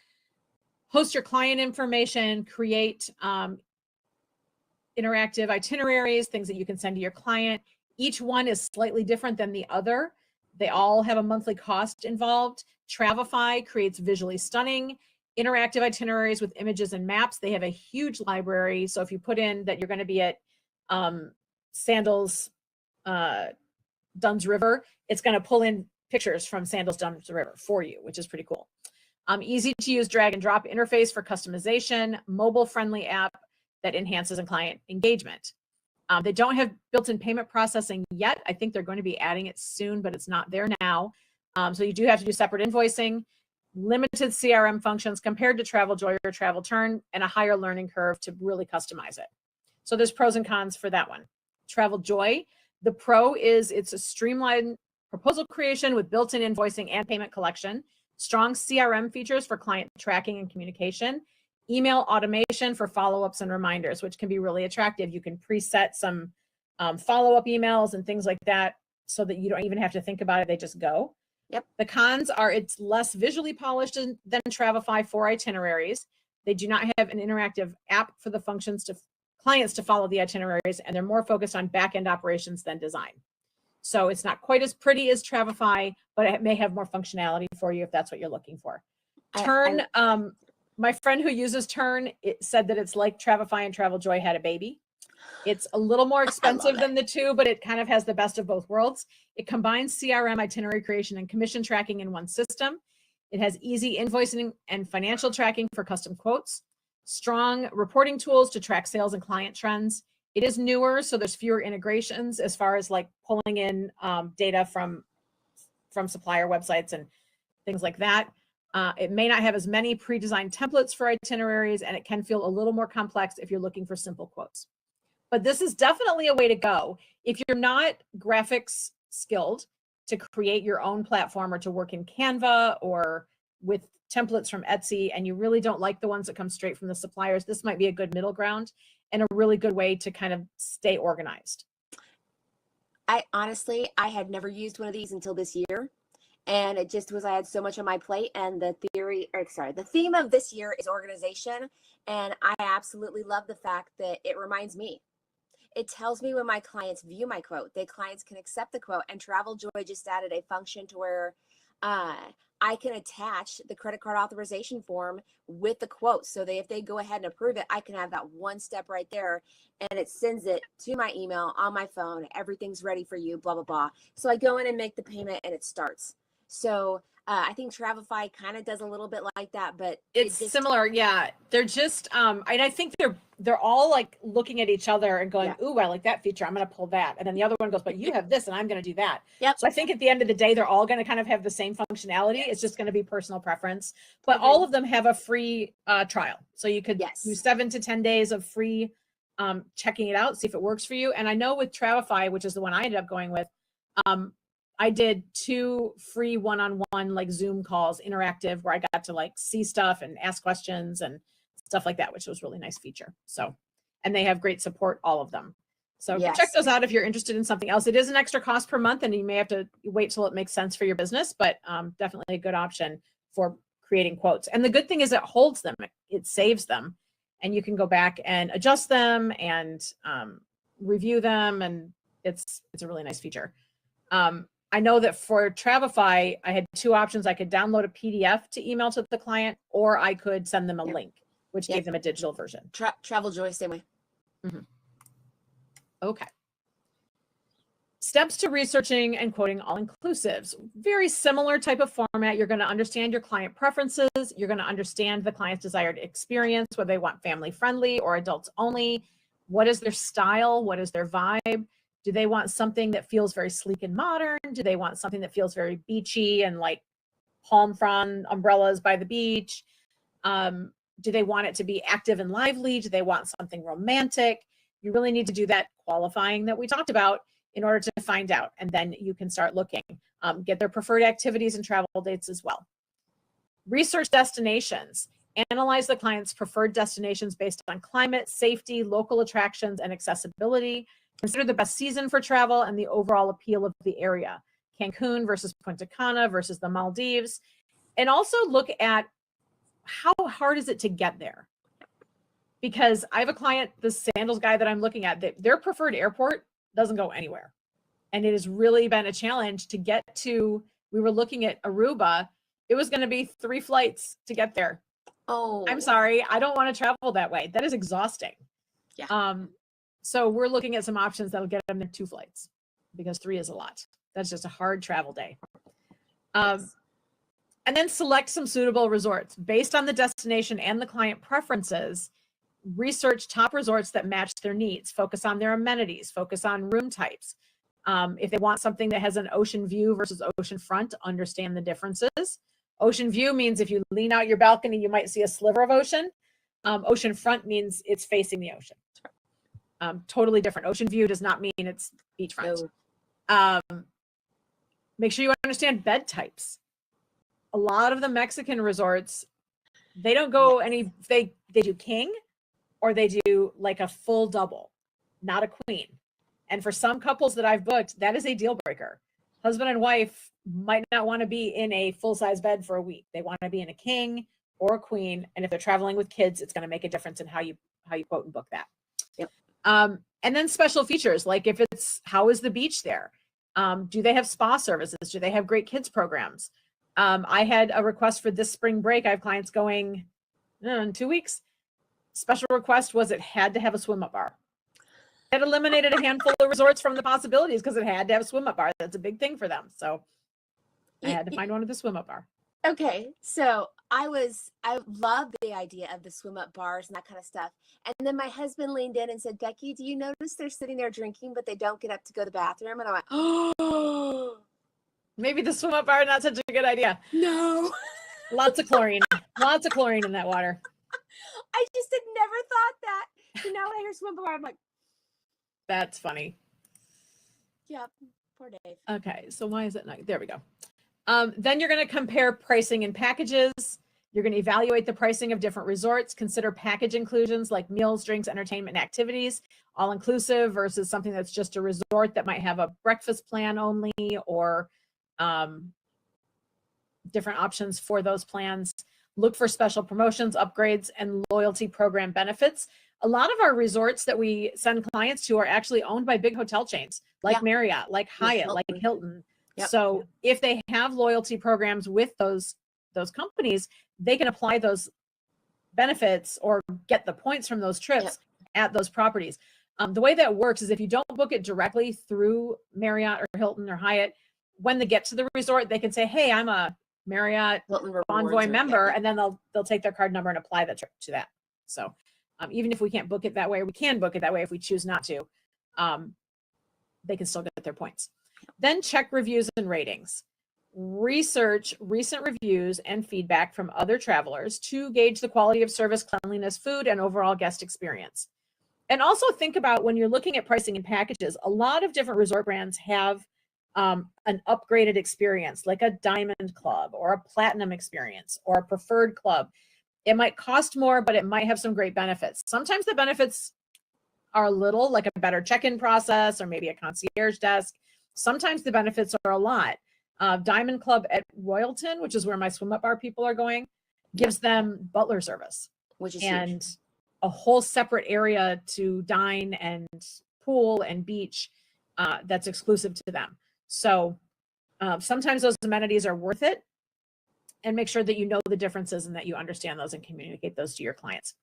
host your client information, create interactive itineraries, things that you can send to your client. Each one is slightly different than the other. They all have a monthly cost involved. Travify creates visually stunning, interactive itineraries with images and maps. They have a huge library. So if you put in that you're going to be at Sandals Dunn's River, it's going to pull in pictures from Sandals Dunn's River for you, which is pretty cool. Easy to use drag and drop interface for customization, mobile friendly app that enhances client engagement. They don't have built-in payment processing yet. I think they're going to be adding it soon, but it's not there now. So you do have to do separate invoicing, limited CRM functions compared to TravelJoy or TravelTurn, and a higher learning curve to really customize it. So there's pros and cons for that one. TravelJoy, the pro is it's a streamlined proposal creation with built-in invoicing and payment collection, strong CRM features for client tracking and communication, email automation for follow-ups and reminders, which can be really attractive. You can preset some follow-up emails and things like that so that you don't even have to think about it. They just go. Yep. The cons are it's less visually polished than Travify for itineraries. They do not have an interactive app for the functions to clients to follow the itineraries, and they're more focused on back-end operations than design. So it's not quite as pretty as Travify, but it may have more functionality for you if that's what you're looking for. Turn, my friend who uses Turn, it said that it's like Travify and TravelJoy had a baby. It's a little more expensive than the two, but it kind of has the best of both worlds. It combines CRM, itinerary creation, and commission tracking in one system. It has easy invoicing and financial tracking for custom quotes, strong reporting tools to track sales and client trends. It is newer, so there's fewer integrations as far as like pulling in data from supplier websites and things like that. It may not have as many pre-designed templates for itineraries, and it can feel a little more complex if you're looking for simple quotes. But this is definitely a way to go. If you're not graphics skilled to create your own platform or to work in Canva or with templates from Etsy, and you really don't like the ones that come straight from the suppliers, this might be a good middle ground and a really good way to kind of stay organized. I had never used one of these until this year. And it just was, I had so much on my plate, and the theme of this year is organization. And I absolutely love the fact that it reminds me. It tells me when my clients view my quote, the clients can accept the quote, and TravelJoy just added a function to where I can attach the credit card authorization form with the quote. So if they go ahead and approve it, I can have that one step right there, and it sends it to my email on my phone. Everything's ready for you, blah, blah, blah. So I go in and make the payment, and it starts. So I think Travify kind of does a little bit like that, but it's similar. Yeah. They're just, and I think they're all like looking at each other and going, ooh, I like that feature. I'm going to pull that. And then the other one goes, but you have this and I'm going to do that. Yep. So I think at the end of the day, they're all going to kind of have the same functionality. It's just going to be personal preference, but all of them have a free trial. So you could do 7 to 10 days of free checking it out, see if it works for you. And I know with Travify, which is the one I ended up going with, I did 2 free one-on-one like Zoom calls, interactive, where I got to like see stuff and ask questions and stuff like that, which was a really nice feature. So, and they have great support, all of them. So check those out if you're interested in something else. It is an extra cost per month, and you may have to wait till it makes sense for your business, but definitely a good option for creating quotes. And the good thing is it holds them, it saves them, and you can go back and adjust them and review them, and it's a really nice feature. I know that for Travify, I had 2 options. I could download a PDF to email to the client, or I could send them a link, which gave them a digital version. TravelJoy, same way. Mm-hmm. Okay. Steps to researching and quoting all-inclusives. Very similar type of format. You're going to understand your client preferences. You're going to understand the client's desired experience, whether they want family-friendly or adults only. What is their style? What is their vibe? Do they want something that feels very sleek and modern? Do they want something that feels very beachy and like palm frond umbrellas by the beach? Do they want it to be active and lively? Do they want something romantic? You really need to do that qualifying that we talked about in order to find out. And then you can start looking, get their preferred activities and travel dates as well. Research destinations. Analyze the client's preferred destinations based on climate, safety, local attractions, and accessibility. Consider the best season for travel and the overall appeal of the area. Cancun versus Punta Cana versus the Maldives. And also look at how hard is it to get there? Because I have a client, the sandals guy that I'm looking at, their preferred airport doesn't go anywhere. And it has really been a challenge to get to, we were looking at Aruba. It was going to be 3 flights to get there. Oh, I'm sorry. I don't want to travel that way. That is exhausting. Yeah. So we're looking at some options that'll get them to 2 flights because 3 is a lot. That's just a hard travel day. And then select some suitable resorts based on the destination and the client preferences. Research top resorts that match their needs, focus on their amenities, focus on room types. If they want something that has an ocean view versus ocean front, understand the differences. Ocean view means if you lean out your balcony, you might see a sliver of ocean. Ocean front means it's facing the ocean. Totally different. Ocean view does not mean it's beachfront. No. Make sure you understand bed types. A lot of the Mexican resorts, they don't go they do king or they do like a full double, not a queen. And for some couples that I've booked, that is a deal breaker. Husband and wife might not want to be in a full-size bed for a week. They want to be in a king or a queen. And if they're traveling with kids, it's going to make a difference in how you quote and book that. Yep. And then special features, like if it's, how is the beach there? Do they have spa services? Do they have great kids programs? I had a request for this spring break. I have clients going in 2 weeks. Special request was it had to have a swim up bar. It eliminated a handful of resorts from the possibilities because it had to have a swim up bar. That's a big thing for them. So I had to find one with a swim up bar. Okay, so I love the idea of the swim up bars and that kind of stuff. And then my husband leaned in and said, Becky, do you notice they're sitting there drinking, but they don't get up to go to the bathroom? And I went, oh, maybe the swim up bar, not such a good idea. no. Lots of chlorine in that water. I just had never thought that. So now when I hear swim up bar, I'm like, that's funny. Yeah, poor Dave. Okay, so why is it not? There we go. Then you're going to compare pricing and packages. You're going to evaluate the pricing of different resorts. Consider package inclusions like meals, drinks, entertainment, and activities, all inclusive versus something that's just a resort that might have a breakfast plan only or different options for those plans. Look for special promotions, upgrades, and loyalty program benefits. A lot of our resorts that we send clients to are actually owned by big hotel chains like Marriott, like Hyatt, like Hilton. Yep. So if they have loyalty programs with those companies, they can apply those benefits or get the points from those trips at those properties. The way that works is if you don't book it directly through Marriott or Hilton or Hyatt, when they get to the resort, they can say, hey, I'm a Marriott Envoy member, and then they'll take their card number and apply the trip to that. So even if we can't book it that way, we can book it that way if we choose not to. They can still get their points. Then check reviews and ratings. Research recent reviews and feedback from other travelers to gauge the quality of service, cleanliness, food, and overall guest experience. And also think about when you're looking at pricing and packages, a lot of different resort brands have an upgraded experience, like a diamond club or a platinum experience or a preferred club. It might cost more, but it might have some great benefits. Sometimes the benefits are a little, like a better check-in process or maybe a concierge desk. Sometimes the benefits are a lot. Diamond Club at Royalton, which is where my swim up bar people are going, gives them butler service, which is and huge. A whole separate area to dine and pool and beach that's exclusive to them. So sometimes those amenities are worth it, and make sure that you know the differences and that you understand those and communicate those to your clients.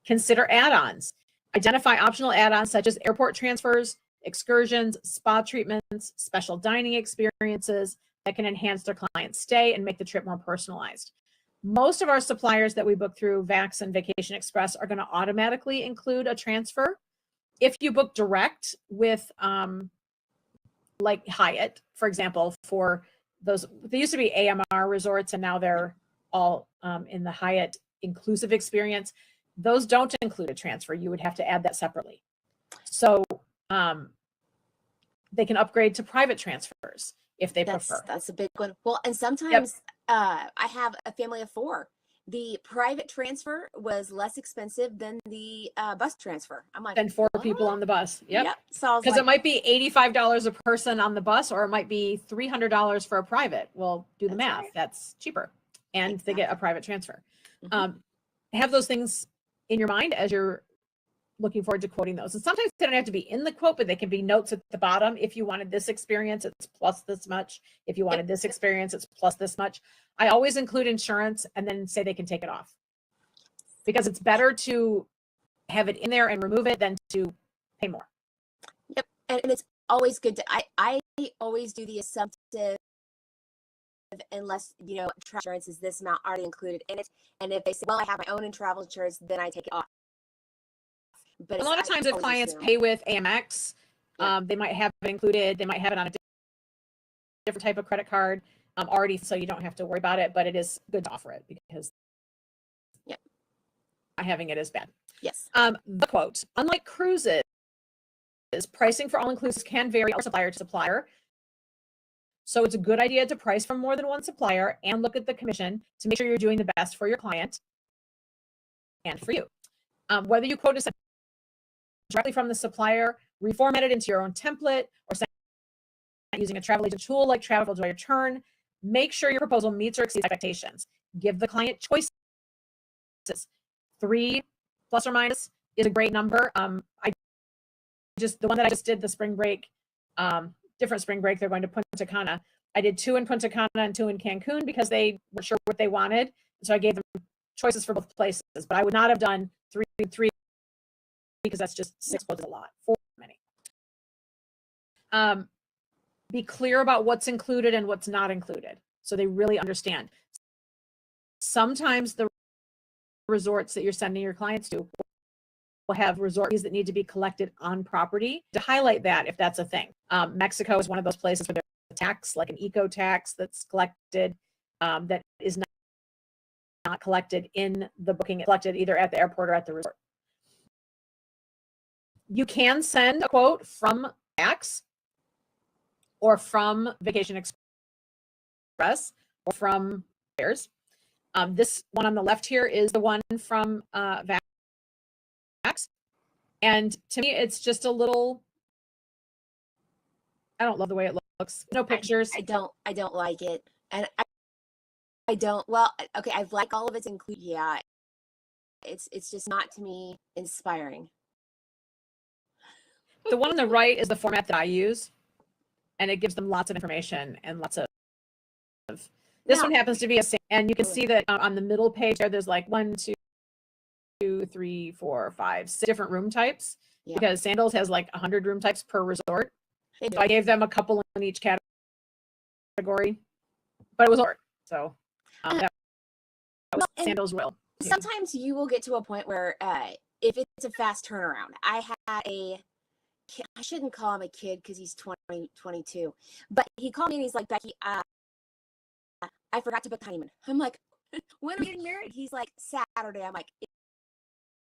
Consider add-ons. Identify optional add-ons such as airport transfers, excursions, spa treatments, special dining experiences that can enhance their client's stay and make the trip more personalized. Most of our suppliers that we book through Vax and Vacation Express are going to automatically include a transfer. If you book direct with like Hyatt, for example, for those, they used to be AMR resorts and now they're all in the Hyatt inclusive experience. Those don't include a transfer. You would have to add that separately. So They can upgrade to private transfers if they prefer. That's a big one. Well, and sometimes I have a family of 4. The private transfer was less expensive than the bus transfer. I'm like, than 4 what? people on the bus. Yep. So because it might be $85 a person on the bus, or it might be $300 for a private. Well, do the math. Right. That's cheaper, and they get a private transfer. Have those things in your mind as you're looking forward to quoting those. And sometimes they don't have to be in the quote, but they can be notes at the bottom. If you wanted this experience, it's plus this much. If you wanted this experience, it's plus this much. I always include insurance and then say they can take it off, because it's better to have it in there and remove it than to pay more. Yep. And it's always good to, I always do the assumptive, unless, you know, travel insurance is this amount already included in it. And if they say, well, I have my own travel insurance, then I take it off. But a lot of times if clients pay with Amex, they might have it included. They might have it on a different type of credit card already, so you don't have to worry about it, but it is good to offer it, because not having it is bad. Yes. The quote, unlike cruises, pricing for all-inclusives can vary from supplier to supplier. So it's a good idea to price from more than one supplier and look at the commission to make sure you're doing the best for your client and for you. Whether you quote a directly from the supplier, reformat it into your own template, or send using a travel agent tool like Travel Joy Return, make sure your proposal meets or exceeds expectations. Give the client choices. 3 plus or minus is a great number. The one that I just did, the spring break, different spring break, they're going to Punta Cana. I did 2 in Punta Cana and 2 in Cancun because they weren't sure what they wanted. So I gave them choices for both places, but I would not have done 3 and 3, because that's just 6 quotes is a lot, 4 many. Be clear about what's included and what's not included, so they really understand. Sometimes the resorts that you're sending your clients to will have resort fees that need to be collected on property, to highlight that if that's a thing. Mexico is one of those places where there's a tax, like an eco tax, that's collected that is not collected in the booking, collected either at the airport or at the resort. You can send a quote from Max or from Vacation Express or from theirs. This one on the left here is the one from Vax. And to me, it's just a little, I don't love the way it looks. No pictures. I don't like it. And I don't, well, okay, I've like all of it's included. Yeah. It's just not, to me, inspiring. The one on the right is the format that I use, and it gives them lots of information and lots of, this one happens to be and you can see that on the middle page there's like 1, 2, 3, 4, 5, 6 different room types, because Sandals has like 100 room types per resort. So I gave them a couple in each category, but it was hard. So that was Sandals Royal. Sometimes you will get to a point where if it's a fast turnaround. I had I shouldn't call him a kid because he's 22, but he called me and he's like, Becky, I forgot to book honeymoon. I'm like, when are we getting married? He's like, Saturday. I'm like,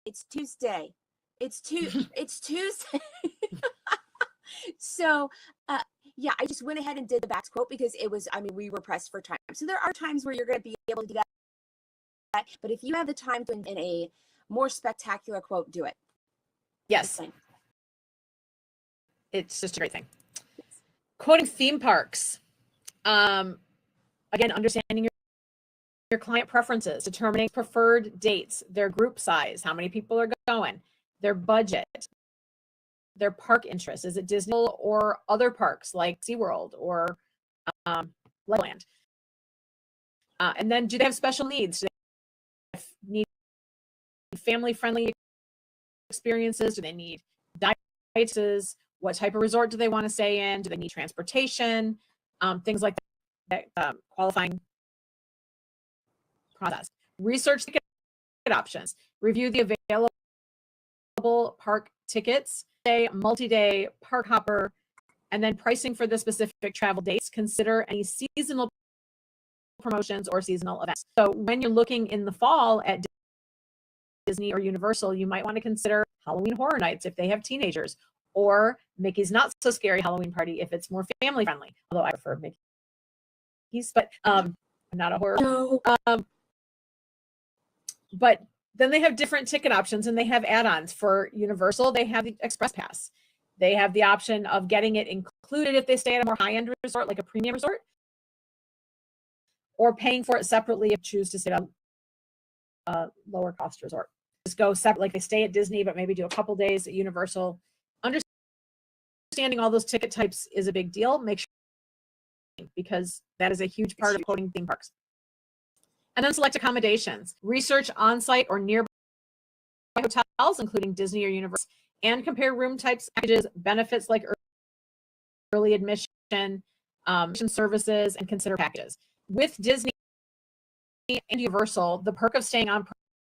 it's Tuesday. It's Tuesday. So yeah, I just went ahead and did the Vax quote because it was, I mean, we were pressed for time. So there are times where you're going to be able to do that, but if you have the time to in a more spectacular quote, do it. Yes. It's just a great thing. Yes. Quoting theme parks. Again, understanding your client preferences, determining preferred dates, their group size, how many people are going, their budget, their park interest. Is it Disney or other parks like SeaWorld or Legoland? And then do they have special needs? Do they need family-friendly experiences? Do they need diets? What type of resort do they want to stay in? Do they need transportation? Things like that, qualifying process. Research ticket options. Review the available park tickets, multi-day park hopper, and then pricing for the specific travel dates. Consider any seasonal promotions or seasonal events. So when you're looking in the fall at Disney or Universal, you might want to consider Halloween Horror Nights if they have teenagers, or Mickey's Not So Scary Halloween Party if it's more family friendly. Although I prefer Mickey's, but I'm not a horror. No. But then they have different ticket options, and they have add-ons. For Universal, they have the Express Pass. They have the option of getting it included if they stay at a more high-end resort, like a premium resort, or paying for it separately if you choose to stay at a lower cost resort. Just go separate, like they stay at Disney, but maybe do a couple days at Universal. Understanding all those ticket types is a big deal. Make sure, because that is a huge part of quoting theme parks. And then select accommodations. Research on-site or nearby hotels, including Disney or Universal, and compare room types, packages, benefits like early admission, services, and consider packages. With Disney and Universal, the perk of staying on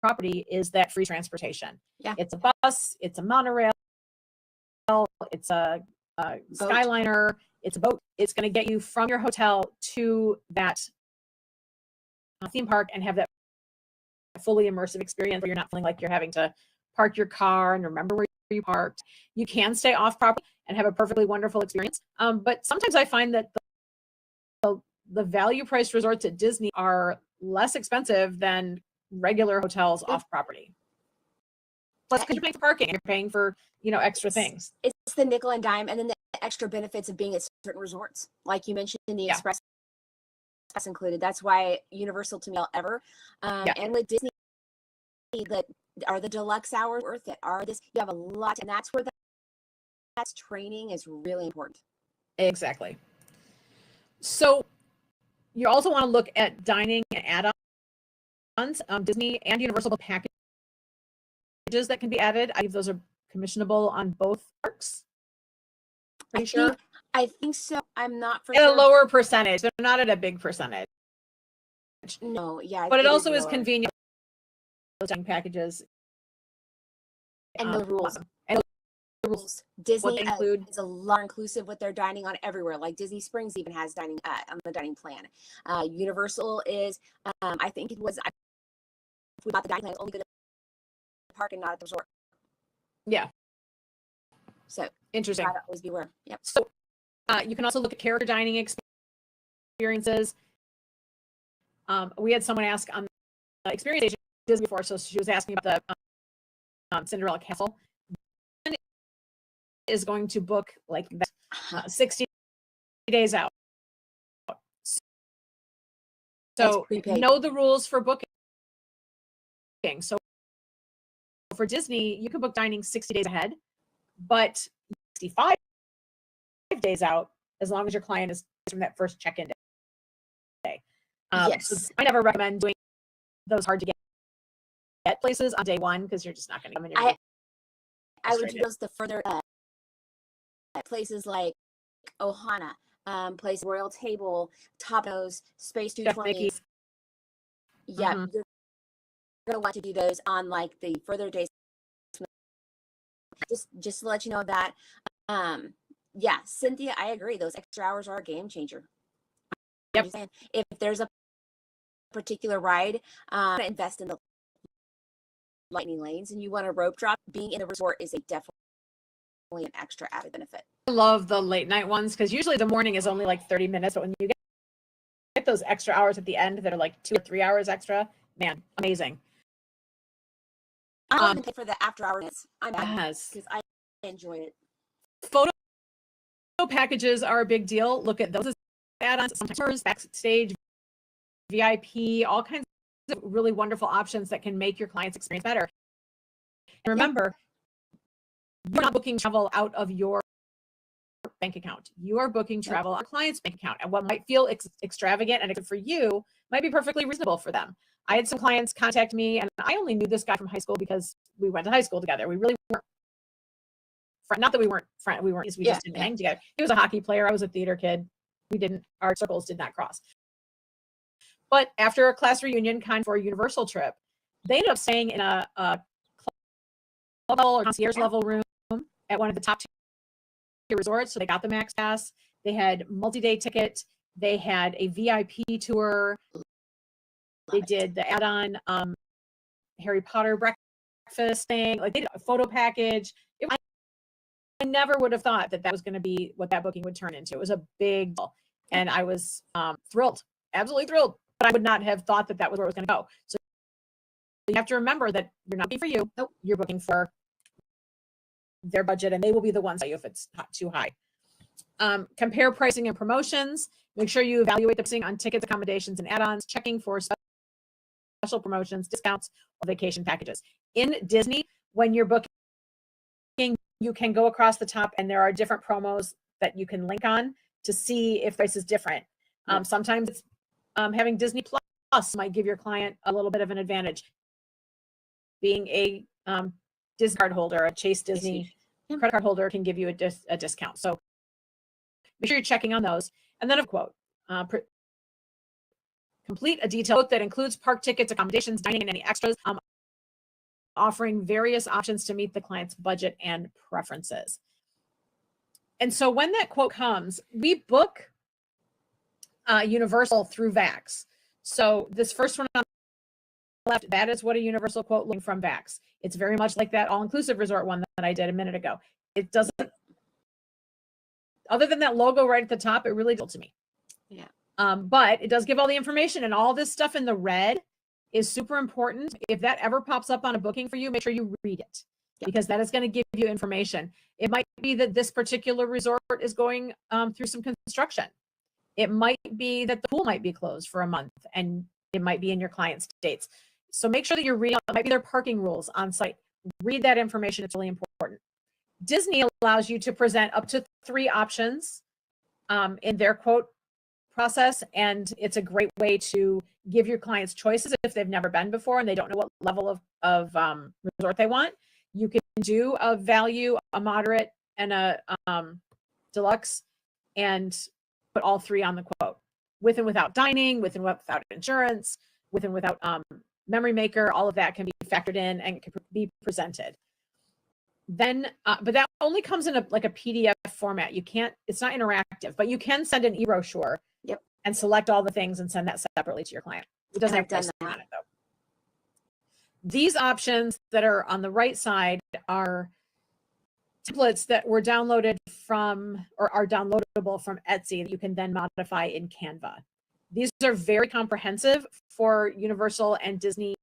property is that free transportation. Yeah. It's a bus, it's a monorail, it's a Skyliner, it's a boat. It's going to get you from your hotel to that theme park and have that fully immersive experience where you're not feeling like you're having to park your car and remember where you parked. You can stay off property and have a perfectly wonderful experience. But sometimes I find that the value priced resorts at Disney are less expensive than regular hotels off property. Plus, because you're paying for parking, you're paying for, extra things. It's the nickel and dime, and then the extra benefits of being at certain resorts, like you mentioned, the Express Pass included. That's why Universal to me ever, and with Disney, are the deluxe hours worth it? You have a lot, and that's where that's training is really important. Exactly. So you also want to look at dining and add-ons. Disney and Universal packages that can be added. I believe those are commissionable on both parks. I think so. I'm not for at sure. A lower percentage. They're not at a big percentage. No, yeah. But it also is convenient. Those dining packages. And the rules. And the rules. Disney is a lot inclusive with their dining on everywhere. Like Disney Springs even has dining on the dining plan. Universal is, I think it was, we bought the dining plan, only good at the park and not at the resort. Yeah. So interesting. Gotta always beware. Yep. So you can also look at character dining experiences. We had someone ask on the experience agent Disney before, so she was asking about the Cinderella Castle. Is going to book like 60 days out. So know the rules for booking. So for Disney, you can book dining 60 days ahead, but 65 days out, as long as your client is from that first check-in day. Yes. So I never recommend doing those hard to get places on day one, because you're just not going to come in. I would do those the further places like Ohana, place Royal Table, Topos, Space 220. Yeah, you're gonna want to do those on like the further days. Just to let you know that, yeah, Cynthia, I agree. Those extra hours are a game changer. Yep. If there's a particular ride, invest in the lightning lanes, and you want a rope drop, being in a resort is definitely an extra added benefit. I love the late night ones, because usually the morning is only like 30 minutes, but when you get those extra hours at the end that are like 2 or 3 hours extra, man, amazing. I don't even pay for the after hours. Because I enjoy it. Photo packages are a big deal. Look at those as add-ons, sometimes backstage, VIP, all kinds of really wonderful options that can make your client's experience better. And remember, you're not booking travel out of your bank account. You are booking travel out of a client's bank account. And what might feel extravagant and for you might be perfectly reasonable for them. I had some clients contact me, and I only knew this guy from high school because we went to high school together. We really weren't friends. Not that we weren't friends. We just didn't hang together. He was a hockey player. I was a theater kid. Our circles did not cross. But after a class reunion for a Universal trip, they ended up staying in a club or concierge level room at one of the top tier resorts. So they got the Max Pass. They had multi-day ticket. They had a VIP tour. They did the add-on Harry Potter breakfast thing. Like they did a photo package. It was never would have thought that that was going to be what that booking would turn into. It was a big deal. And I was thrilled, absolutely thrilled, but I would not have thought that that was where it was going to go. So you have to remember that you're not booking for you. Nope. You're booking for their budget, and they will be the ones that tell you if it's too high. Compare pricing and promotions. Make sure you evaluate the pricing on tickets, accommodations, and add-ons, checking for special promotions, discounts, or vacation packages. In Disney, when you're booking, you can go across the top and there are different promos that you can link on to see if price is different. Sometimes it's having Disney Plus might give your client a little bit of an advantage. Being a Disney card holder, a Chase Disney credit card holder can give you a discount. So make sure you're checking on those. And then a quote. Complete a detailed quote that includes park tickets, accommodations, dining, and any extras, offering various options to meet the client's budget and preferences. And so when that quote comes, we book Universal through VAX. So this first one on the left, that is what a Universal quote looking from VAX. It's very much like that all-inclusive resort one that I did a minute ago. It doesn't, other than that logo right at the top, it really does to me. Yeah. But it does give all the information, and all this stuff in the red is super important. If that ever pops up on a booking for you, make sure you read it, because that is going to give you information. It might be that this particular resort is going through some construction. It might be that the pool might be closed for a month, and it might be in your client's dates. So make sure that you're reading. It might be their parking rules on site. Read that information. It's really important. Disney allows you to present up to 3 options in their quote process, and it's a great way to give your clients choices if they've never been before and they don't know what level of resort they want. You can do a value, a moderate, and a deluxe, and put all 3 on the quote, with and without dining, with and without insurance, with and without memory maker. All of that can be factored in and can be presented. Then, but that only comes in a PDF format. You can't, it's not interactive, but you can send an e-brochure. Yep. And select all the things and send that separately to your client. It doesn't have pricing on it though. These options that are on the right side are templates that were downloaded from, or are downloadable from Etsy, that you can then modify in Canva. These are very comprehensive for Universal and Disney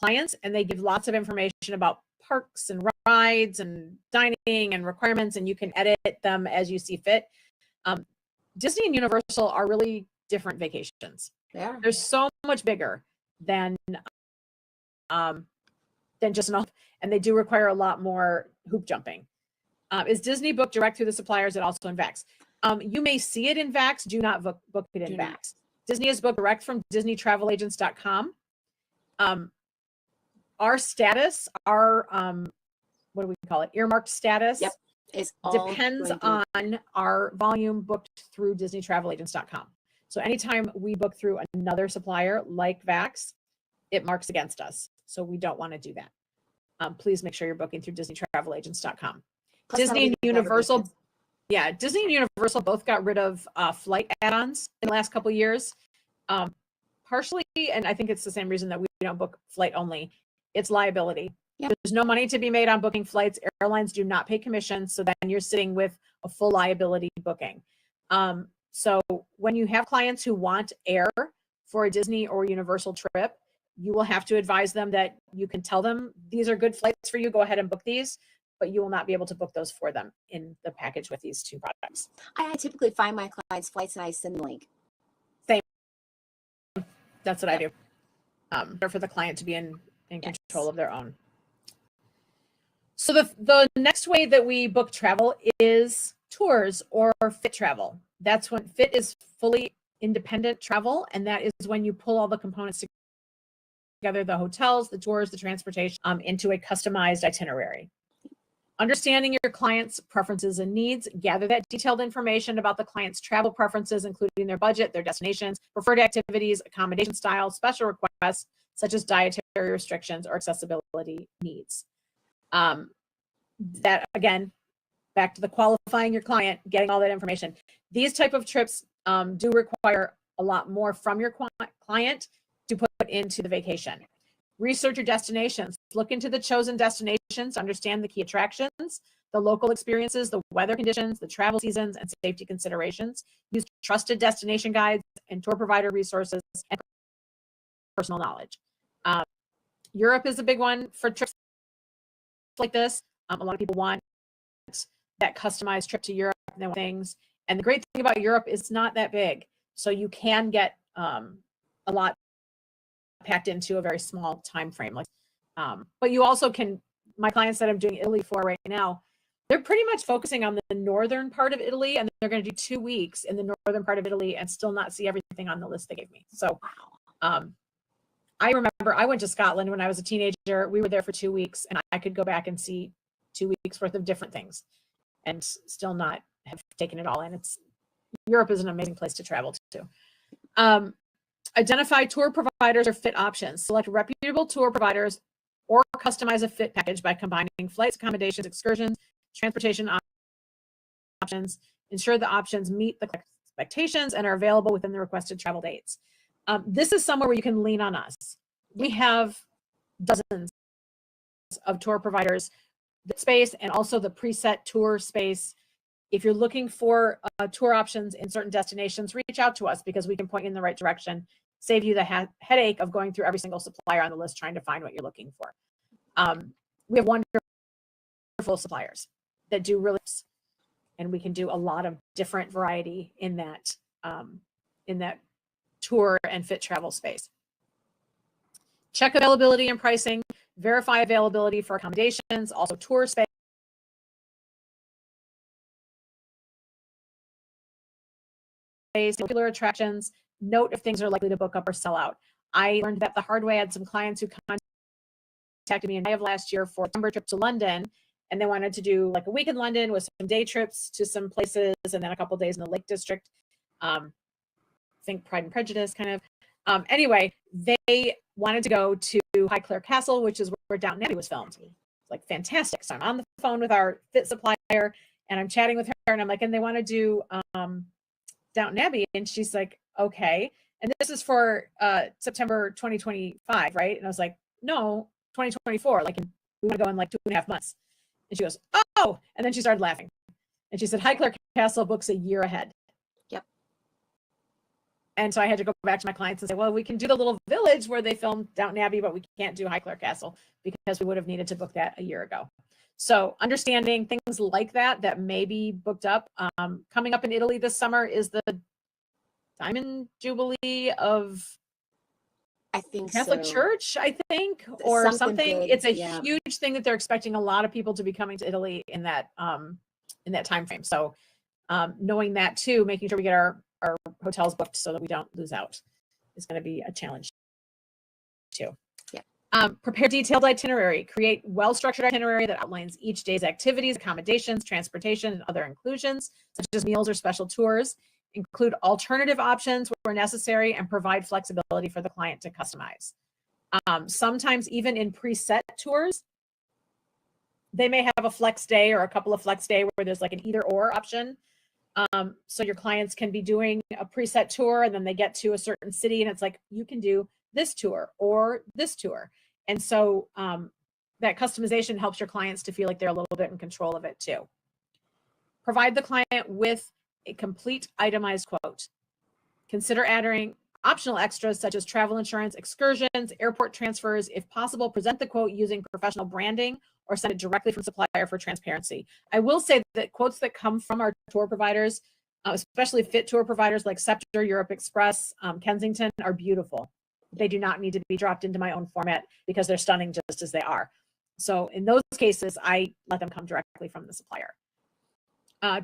clients, and they give lots of information about parks and rides and dining and requirements, and you can edit them as you see fit. Disney and Universal are really different vacations. They're so much bigger than just enough, and they do require a lot more hoop jumping. Is Disney booked direct through the suppliers and also in VAX? You may see it in VAX. Do not book it in VAX. Disney is booked direct from DisneyTravelAgents.com. Our status, our what do we call it? Earmarked status. Yep. It depends on our volume booked through DisneyTravelAgents.com. So anytime we book through another supplier like VAX, it marks against us. So we don't want to do that. Please make sure you're booking through DisneyTravelAgents.com. Disney and Universal, Disney and Universal both got rid of flight add-ons in the last couple of years. Partially, and I think it's the same reason that we don't book flight only. It's liability. Yep. There's no money to be made on booking flights. Airlines do not pay commissions, so then you're sitting with a full liability booking. So when you have clients who want air for a Disney or Universal trip, you will have to advise them that you can tell them these are good flights for you. Go ahead and book these, but you will not be able to book those for them in the package with these 2 products. I typically find my clients' flights and I send the link. Same. That's what I do. For the client to be in control of their own. So the next way that we book travel is tours or fit travel. That's when fit is fully independent travel, and that is when you pull all the components together, the hotels, the tours, the transportation, into a customized itinerary. Understanding your client's preferences and needs, gather that detailed information about the client's travel preferences, including their budget, their destinations, preferred activities, accommodation styles, special requests, such as dietary restrictions or accessibility needs. That again, back to the qualifying your client, getting all that information. These type of trips do require a lot more from your client to put into the vacation. Research your destinations. look into the chosen destinations, understand the key attractions, the local experiences, the weather conditions, the travel seasons, and safety considerations. Use trusted destination guides and tour provider resources and personal knowledge. Europe is a big one for trips like this. A lot of people want that customized trip to Europe and they want things. And the great thing about Europe is it's not that big. So you can get a lot packed into a very small time frame. But you also can, my clients that I'm doing Italy for right now, they're pretty much focusing on the northern part of Italy, and they're going to do 2 weeks in the northern part of Italy and still not see everything on the list they gave me. So I remember I went to Scotland when I was a teenager. We were there for 2 weeks, and I could go back and see 2 weeks worth of different things and still not have taken it all in. Europe is an amazing place to travel to. Identify tour providers or fit options. Select reputable tour providers or customize a fit package by combining flights, accommodations, excursions, transportation options. Ensure the options meet the expectations and are available within the requested travel dates. This is somewhere where you can lean on us. We have dozens of tour providers, the space, and also the preset tour space. If you're looking for tour options in certain destinations, reach out to us because we can point you in the right direction, save you the headache of going through every single supplier on the list trying to find what you're looking for. We have wonderful suppliers that do really, and we can do a lot of different variety in that tour and fit travel space. Check availability and pricing, verify availability for accommodations, also tour space, popular attractions, note if things are likely to book up or sell out. I learned that the hard way. I had some clients who contacted me in May of last year for a September trip to London, and they wanted to do like a week in London with some day trips to some places and then a couple of days in the Lake District. Think Pride and Prejudice kind of. Anyway, they wanted to go to Highclere Castle, which is where Downton Abbey was filmed. Like fantastic. So I'm on the phone with our fit supplier and I'm chatting with her and I'm like, and they want to do Downton Abbey. And she's like, okay. And this is for September 2025, right? And I was like, no, 2024. Like we want to go in like 2.5 months. And she goes, oh. And then she started laughing. And she said, Highclere Castle books a year ahead. Yep. And so I had to go back to my clients and say, well, we can do the little village where they filmed Downton Abbey, but we can't do Highclere Castle because we would have needed to book that a year ago. So understanding things like that may be booked up. Coming up in Italy this summer is the Diamond Jubilee of Catholic Church, I think, or something. It's a huge thing that they're expecting a lot of people to be coming to Italy in that time frame. So knowing that too, making sure we get our hotels booked so that we don't lose out is going to be a challenge too. Yeah. Prepare detailed itinerary. Create well-structured itinerary that outlines each day's activities, accommodations, transportation, and other inclusions, such as meals or special tours. Include alternative options where necessary and provide flexibility for the client to customize. Sometimes even in preset tours, they may have a flex day or a couple of flex day where there's like an either or option. So your clients can be doing a preset tour and then they get to a certain city and it's like, you can do this tour or this tour. And so that customization helps your clients to feel like they're a little bit in control of it too. Provide the client with a complete itemized quote. Consider adding optional extras such as travel insurance, excursions, airport transfers. If possible, present the quote using professional branding or send it directly from supplier for transparency. I will say that quotes that come from our tour providers, especially fit tour providers like Scepter, Europe Express, Kensington, are beautiful. They do not need to be dropped into my own format because they're stunning just as they are. So in those cases, I let them come directly from the supplier.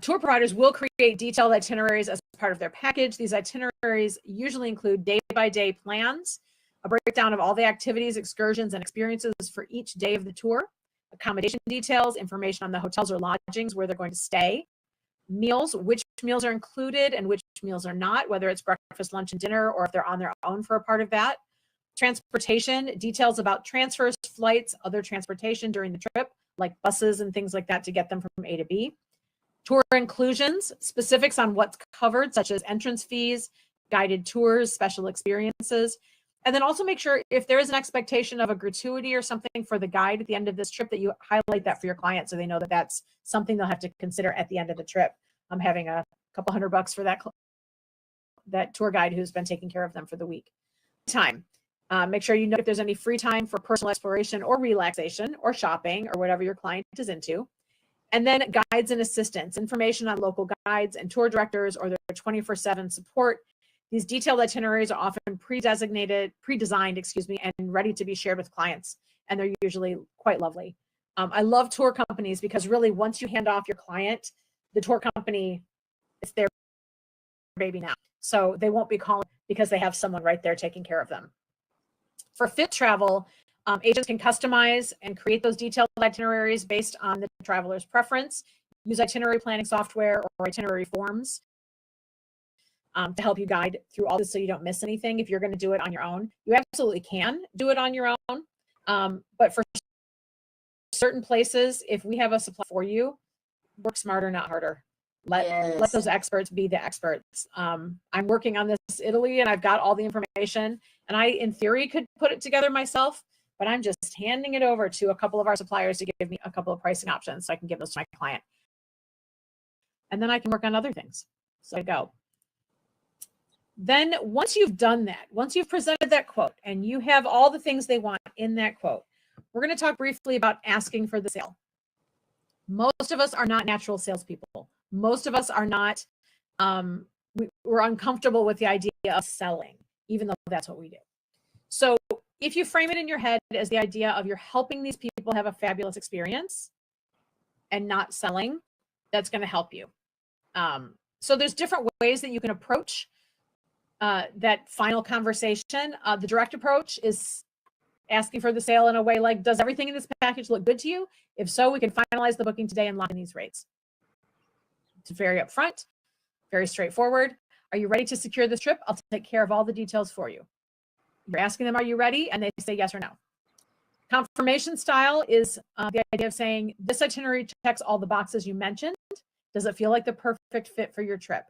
Tour providers will create detailed itineraries as part of their package. These itineraries usually include day-by-day plans, a breakdown of all the activities, excursions, and experiences for each day of the tour, accommodation details, information on the hotels or lodgings where they're going to stay, meals, which meals are included and which meals are not, whether it's breakfast, lunch, and dinner, or if they're on their own for a part of that. Transportation, details about transfers, flights, other transportation during the trip, like buses and things like that to get them from A to B. Tour inclusions, specifics on what's covered, such as entrance fees, guided tours, special experiences. And then also make sure if there is an expectation of a gratuity or something for the guide at the end of this trip, that you highlight that for your client so they know that that's something they'll have to consider at the end of the trip. I'm having a couple $100 for that tour guide who's been taking care of them for the week. Time. Make sure you know if there's any free time for personal exploration or relaxation or shopping or whatever your client is into. And then guides and assistance, information on local guides and tour directors or their 24/7 support. These detailed itineraries are often pre-designed, and ready to be shared with clients. And they're usually quite lovely. I love tour companies because really once you hand off your client, the tour company, it's their baby now. So they won't be calling because they have someone right there taking care of them. For fit travel, agents can customize and create those detailed itineraries based on the traveler's preference. Use itinerary planning software or itinerary forms to help you guide through all this so you don't miss anything. If you're going to do it on your own, you absolutely can do it on your own. But for certain places, if we have a supply for you, work smarter, not harder. Let those experts be the experts. I'm working on this Italy and I've got all the information, and I, in theory, could put it together myself, but I'm just handing it over to a couple of our suppliers to give me a couple of pricing options so I can give those to my client. And then I can work on other things. So I go. Then once you've done that, once you've presented that quote and you have all the things they want in that quote, we're going to talk briefly about asking for the sale. Most of us are not natural salespeople. Most of us are not, we're uncomfortable with the idea of selling, even though that's what we do. So if you frame it in your head as the idea of you're helping these people have a fabulous experience and not selling, that's going to help you. So there's different ways that you can approach that final conversation. The direct approach is asking for the sale in a way like, does everything in this package look good to you? If so, we can finalize the booking today and lock in these rates. It's very upfront, very straightforward. Are you ready to secure this trip? I'll take care of all the details for you. You're asking them, are you ready? And they say yes or no. Confirmation style is the idea of saying, this itinerary checks all the boxes you mentioned. Does it feel like the perfect fit for your trip?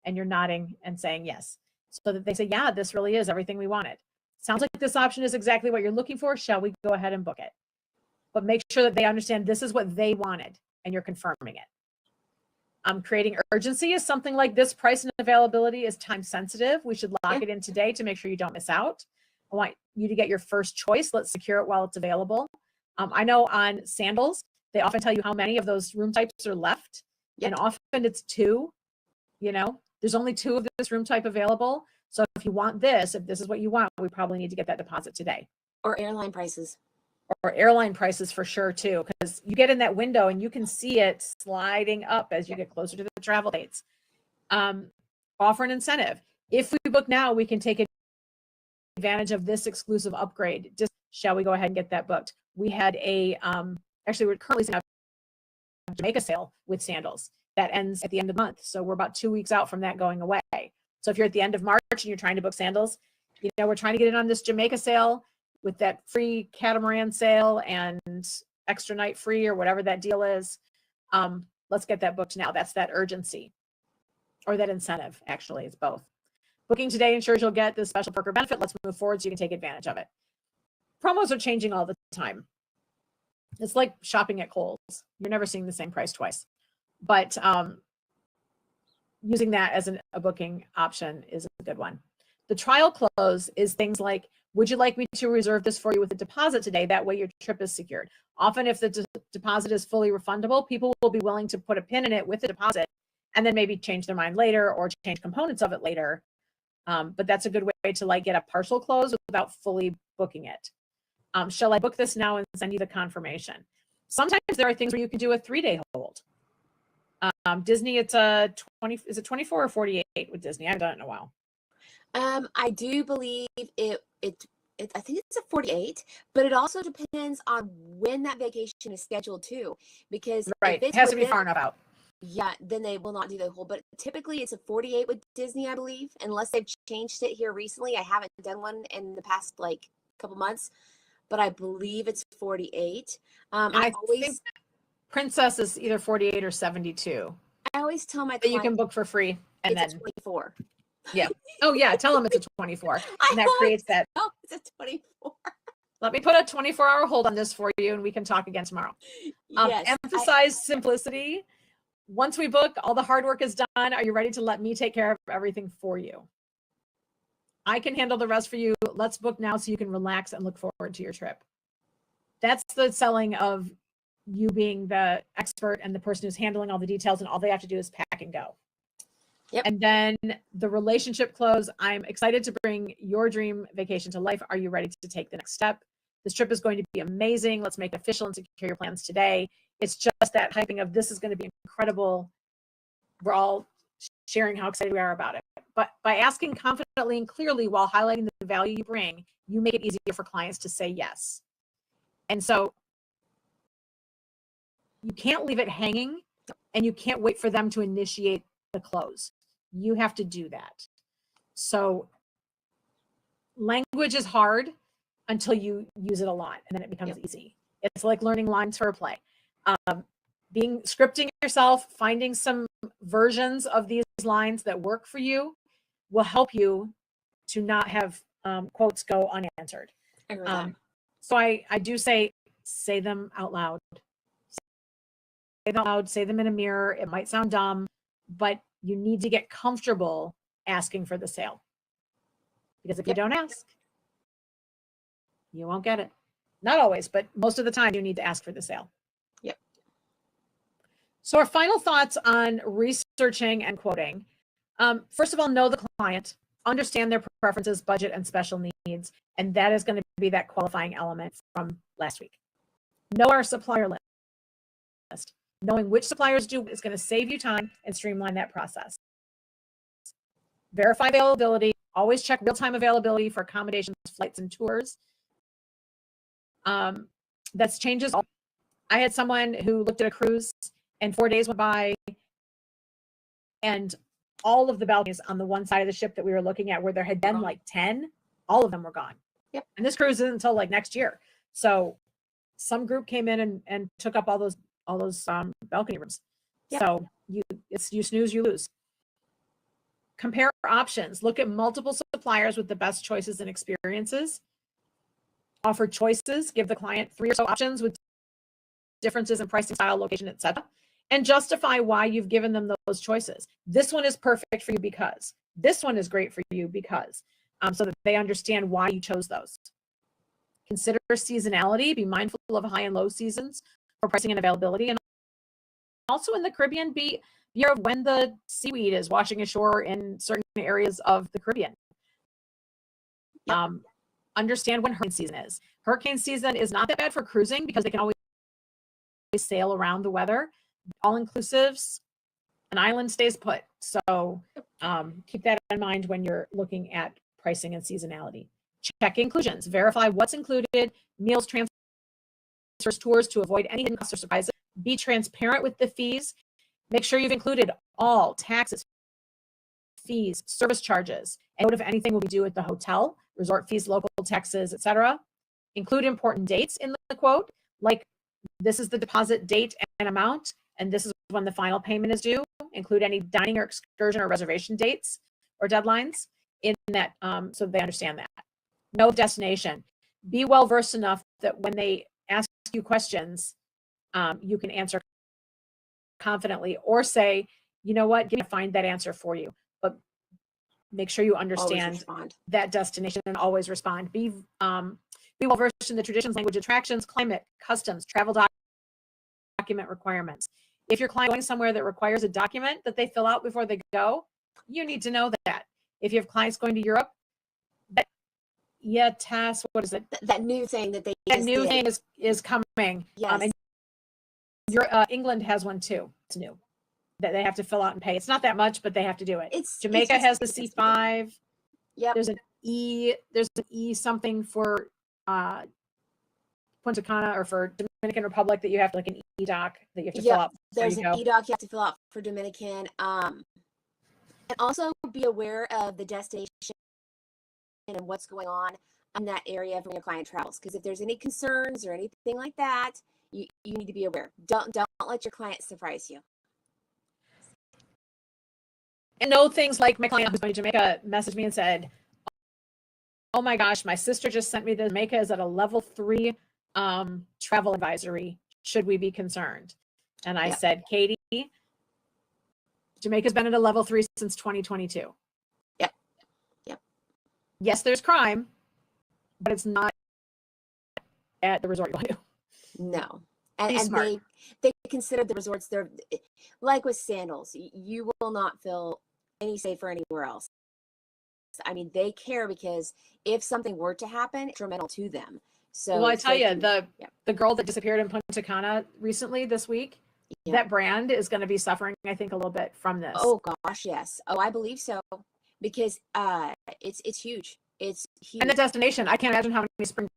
And you're nodding and saying yes. So that they say, yeah, this really is everything we wanted. Sounds like this option is exactly what you're looking for. Shall we go ahead and book it? But make sure that they understand this is what they wanted and you're confirming it. Creating urgency is something like this. Price and availability is time sensitive. We should lock it in today to make sure you don't miss out. I want you to get your first choice. Let's secure it while it's available. I know on sandals, they often tell you how many of those room types are left. And often it's 2, there's only 2 of this room type available. So if you want this, if this is what you want, we probably need to get that deposit today. Or airline prices. Or airline prices for sure too, because you get in that window and you can see it sliding up as you get closer to the travel dates. Offer an incentive. If we book now, we can take advantage of this exclusive upgrade. Just shall we go ahead and get that booked? We had actually we're currently seeing a Jamaica sale with sandals that ends at the end of the month. So we're about 2 weeks out from that going away. So if you're at the end of March and you're trying to book sandals, we're trying to get in on this Jamaica sale with that free catamaran sale and extra night free or whatever that deal is. Let's get that booked now. That's that urgency or that incentive. Actually, it's both. Booking today ensures you'll get this special perk or benefit. Let's move forward so you can take advantage of it. Promos are changing all the time. It's like shopping at Kohl's. You're never seeing the same price twice. But using that as a booking option is a good one. The trial close is things like, would you like me to reserve this for you with a deposit today? That way your trip is secured. Often if the deposit is fully refundable, people will be willing to put a pin in it with the deposit and then maybe change their mind later or change components of it later. But that's a good way to get a partial close without fully booking it. Shall I book this now and send you the confirmation? Sometimes there are things where you can do a 3-day hold. Disney, it's is it 24 or 48 with Disney? I haven't done it in a while. I do believe I think it's a 48, but it also depends on when that vacation is scheduled too, because it has to be far enough out. Yeah, then they will not do the whole, but typically it's a 48 with Disney, I believe, unless they've changed it here recently. I haven't done one in the past couple months, but I believe it's 48. I think Princess is either 48 or 72. I always tell my clients that you can book for free, and then 24. Yeah. Oh yeah. Tell them it's a 24. And that creates that. Oh, it's a 24. Let me put a 24-hour hold on this for you and we can talk again tomorrow. Yes. Emphasize simplicity. Once we book, all the hard work is done. Are you ready to let me take care of everything for you? I can handle the rest for you. Let's book now so you can relax and look forward to your trip. That's the selling of you being the expert and the person who's handling all the details, and all they have to do is pack and go. Yep. And then the relationship close. I'm excited to bring your dream vacation to life. Are you ready to take the next step? This trip is going to be amazing. Let's make it official and secure your plans today. It's just that hyping of this is going to be incredible. We're all sharing how excited we are about it. But by asking confidently and clearly while highlighting the value you bring, you make it easier for clients to say yes. And so you can't leave it hanging, and you can't wait for them to initiate the close. You have to do that. So language is hard until you use it a lot, and then it becomes easy. It's like learning lines for a play. Scripting yourself, finding some versions of these lines that work for you will help you to not have quotes go unanswered. I agree with that. So I do say them out loud. Say them out loud, say them in a mirror. It might sound dumb, but you need to get comfortable asking for the sale. Because if you don't ask, you won't get it. Not always, but most of the time you need to ask for the sale. Yep. So our final thoughts on researching and quoting. First of all, know the client, understand their preferences, budget, and special needs. And that is going to be that qualifying element from last week. Know our supplier list. Knowing which suppliers do is going to save you time and streamline that process. Verify availability. Always check real-time availability for accommodations, flights, and tours. That's changes. I had someone who looked at a cruise and 4 days went by and all of the balconies on the one side of the ship that we were looking at, where there had been like 10, all of them were gone. Yep. And this cruise isn't until like next year. So some group came in and took up all those balcony rooms. Yep. So you snooze, you lose. Compare options. Look at multiple suppliers with the best choices and experiences. Offer choices. Give the client 3 or so options with differences in pricing, style, location, etc. And justify why you've given them those choices. This one is perfect for you because. This one is great for you because. So that they understand why you chose those. Consider seasonality. Be mindful of high and low seasons for pricing and availability. And also in the Caribbean, be aware of when the seaweed is washing ashore in certain areas of the Caribbean. Yep. Understand when hurricane season is. Hurricane season is not that bad for cruising because they can always sail around the weather. All inclusives, an island stays put. So keep that in mind when you're looking at pricing and seasonality. Check inclusions. Verify what's included. Meals, transfers, tours to avoid any hidden costs or surprises. Be transparent with the fees. Make sure you've included all taxes, fees, service charges, and note if anything will be due at the hotel, resort fees, local taxes, etc. Include important dates in the quote, like this is the deposit date and amount, and this is when the final payment is due. Include any dining or excursion or reservation dates or deadlines in that, so they understand that. No destination. Be well versed enough that when they ask you questions, you can answer confidently, or say, you know what, find that answer for you. But make sure you understand that destination and always respond. Be well versed in the traditions, language, attractions, climate, customs, travel document requirements. If your client is going somewhere that requires a document that they fill out before they go, you need to know that. If you have clients going to Europe, what is it? That new thing that they that new thing is coming. Yes. And England has one too. It's new that they have to fill out and pay. It's not that much, but they have to do it. Jamaica has the C5. Yep. There's an E something for Punta Cana or for Dominican Republic that you have like an E-doc that you have to fill out. There's an E-doc you have to fill out for Dominican. And also be aware of the destination and what's going on in that area when your client travels. Because if there's any concerns or anything like that, you need to be aware. Don't let your client surprise you. And know things like my client who's going to Jamaica messaged me and said, oh my gosh, my sister just sent me that Jamaica is at a level 3 travel advisory. Should we be concerned? And I said, Katie, Jamaica's been at a level 3 since 2022. Yep. Yes, there's crime, but it's not at the resort you're going to. No. And they consider the resorts, they're like with Sandals, you will not feel any safer anywhere else. I mean, they care because if something were to happen, it's detrimental to them. So well, I tell you, the girl that disappeared in Punta Cana recently this week, that brand is going to be suffering, I think, a little bit from this. Oh gosh, yes. Oh, I believe so, because it's huge. It's huge. And the destination, I can't imagine how many spring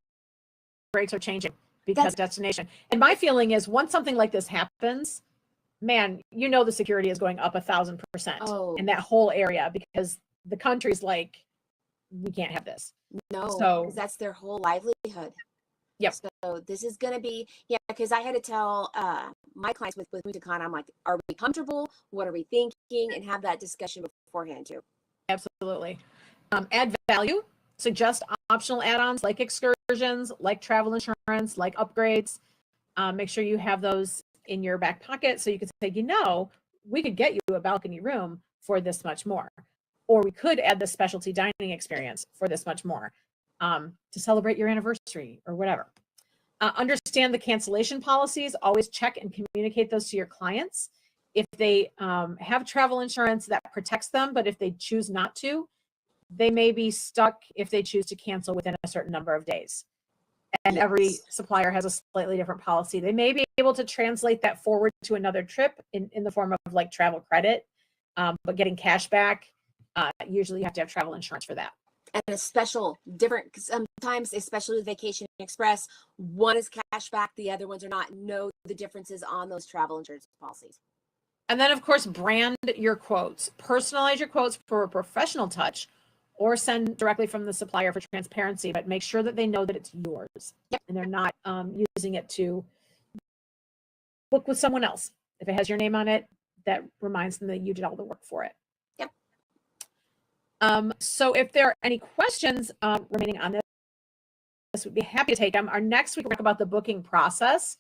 breaks are changing because of destination. And my feeling is once something like this happens, man, you know the security is going up 1,000% in that whole area because the country's like, we can't have this. No, because that's their whole livelihood. Yep. So this is going to be, because I had to tell my clients with Punta Cana, I'm like, are we comfortable? What are we thinking? And have that discussion beforehand too. Absolutely. Add value. Suggest optional add-ons like excursions, like travel insurance, like upgrades. Make sure you have those in your back pocket so you can say, we could get you a balcony room for this much more. Or we could add the specialty dining experience for this much more to celebrate your anniversary or whatever. Understand the cancellation policies. Always check and communicate those to your clients. If they have travel insurance, that protects them, but if they choose not to, they may be stuck if they choose to cancel within a certain number of days. And every supplier has a slightly different policy. They may be able to translate that forward to another trip in the form of like travel credit, but getting cash back, usually you have to have travel insurance for that. And a special different, sometimes, especially with Vacation Express, one is cash back, the other ones are not. Know the differences on those travel insurance policies. And then, of course, brand your quotes. Personalize your quotes for a professional touch, or send directly from the supplier for transparency, but make sure that they know that it's yours and they're not using it to book with someone else. If it has your name on it, that reminds them that you did all the work for it. Yep. So if there are any questions remaining on this, we'd be happy to take them. Our next week, we'll talk about the booking process.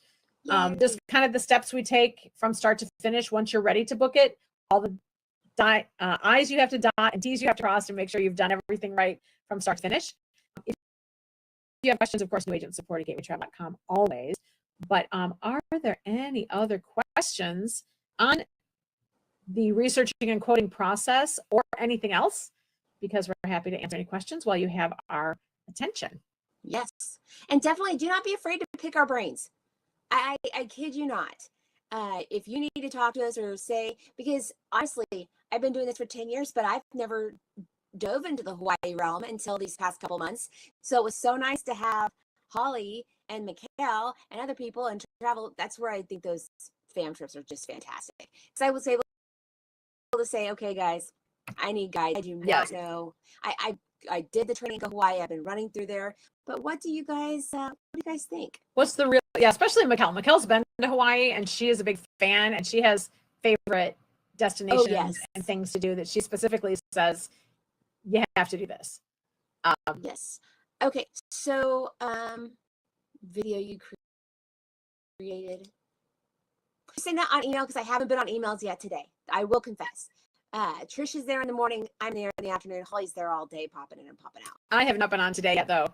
Just kind of the steps we take from start to finish once you're ready to book it, all the I's you have to dot and T's you have to cross to make sure you've done everything right from start to finish. If you have questions, of course, newagentsupport@gatewaytravel.com always. But are there any other questions on the researching and quoting process or anything else? Because we're happy to answer any questions while you have our attention. Yes. And definitely do not be afraid to pick our brains. I kid you not. If you need to talk to us or say, because honestly, I've been doing this for 10 years, but I've never dove into the Hawaii realm until these past couple months. So it was so nice to have Holly and Mikhail and other people and travel. That's where I think those fam trips are just fantastic. Because I was able to say, okay, guys, I need guides. I do not know. I did the training to Hawaii. I've been running through there. But what do you guys think? What's the real, especially Mikhail. Mikhail's been to Hawaii and she is a big fan and she has favorite destinations and things to do that she specifically says, you have to do this. Yes. Okay. So, video you created. Send that on email because I haven't been on emails yet today. I will confess. Trish is there in the morning. I'm there in the afternoon. Holly's there all day, popping in and popping out. I haven't been on today yet, though.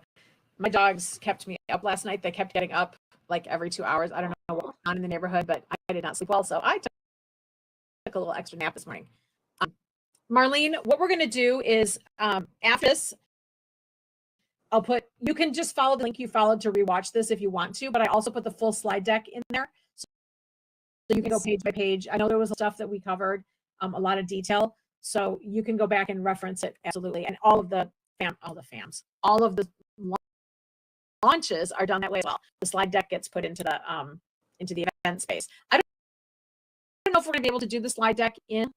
My dogs kept me up last night. They kept getting up like every 2 hours. I don't know what went on in the neighborhood, but I did not sleep well. So I took a little extra nap this morning. Marlene, what we're going to do is after this, you can just follow the link you followed to rewatch this if you want to, but I also put the full slide deck in there. So you can go page by page. I know there was stuff that we covered, a lot of detail. So you can go back and reference it. Absolutely. And all of the launches are done that way as well. The slide deck gets put into the event space. I don't know if we're gonna be able to do the slide deck in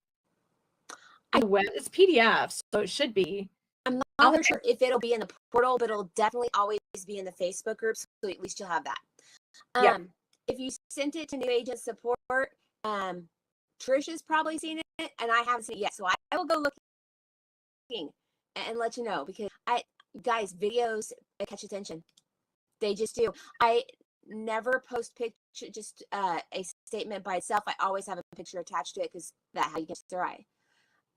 the web. It's PDF, so it should be. I'm not sure if it'll be in the portal, but it'll definitely always be in the Facebook group, so at least you'll have that. If you sent it to New Agent Support, Trisha's probably seen it, and I haven't seen it yet. So I will go looking and let you know, because guys, videos catch attention. They just do. I never post picture, just a statement by itself. I always have a picture attached to it, because that's how you get their eye.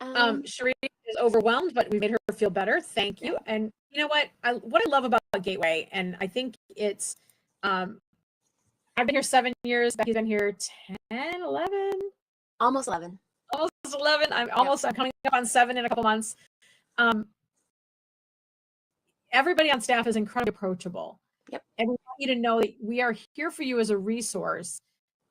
Sheree is overwhelmed, but we made her feel better. Thank you. And you know what I love about Gateway, and I think it's, I've been here 7 years. Becky's been here 10, 11. Almost 11. Almost 11. I'm coming up on 7 in a couple months. Everybody on staff is incredibly approachable. Yep. And we want you to know that we are here for you as a resource.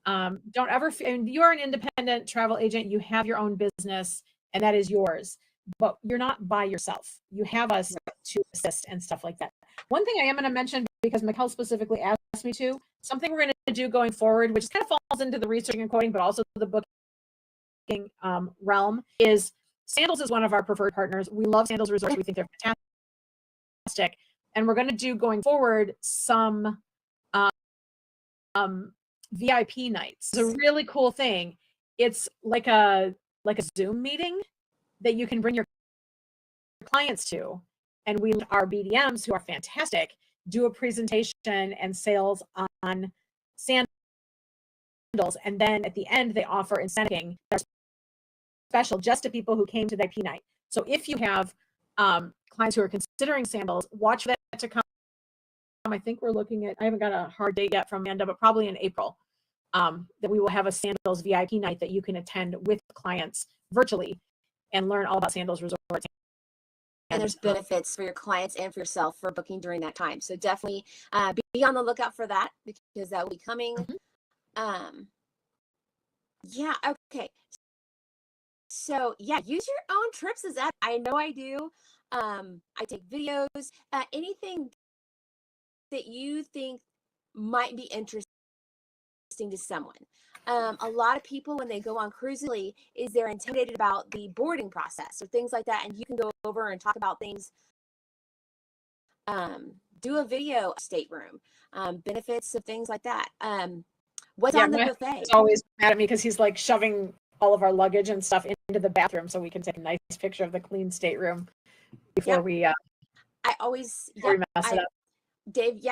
Don't ever, and you are an independent travel agent. You have your own business, and that is yours, but you're not by yourself. You have us to assist and stuff like that. One thing I am going to mention, because Mikkel specifically asked me to, something we're going to do going forward, which kind of falls into the researching and quoting, but also the booking realm, is Sandals is one of our preferred partners. We love Sandals Resorts. We think they're fantastic. And we're going to do going forward some VIP nights. It's a really cool thing. It's like a Zoom meeting that you can bring your clients to, and we, our BDMs, who are fantastic, do a presentation and sales on sandals, and then at the end they offer incenting that are special just to people who came to the VIP night. So if you have clients who are considering sandals, watch for that to come. I think we're looking at, I haven't got a hard date yet from Amanda, but probably in April, that we will have a Sandals VIP night that you can attend with clients virtually and learn all about Sandals Resorts. And there's benefits for your clients and for yourself for booking during that time. So definitely be on the lookout for that, because that will be coming. Yeah, okay. So yeah, use your own trips as that. I know I do. I take videos, anything that you think might be interesting to someone. A lot of people, when they go on cruises, is they're intimidated about the boarding process or things like that, and you can go over and talk about things. Do a video stateroom, benefits of things like that. What's on the buffet? He's always mad at me because he's like shoving all of our luggage and stuff into the bathroom so we can take a nice picture of the clean stateroom before we I always mess it up. Dave,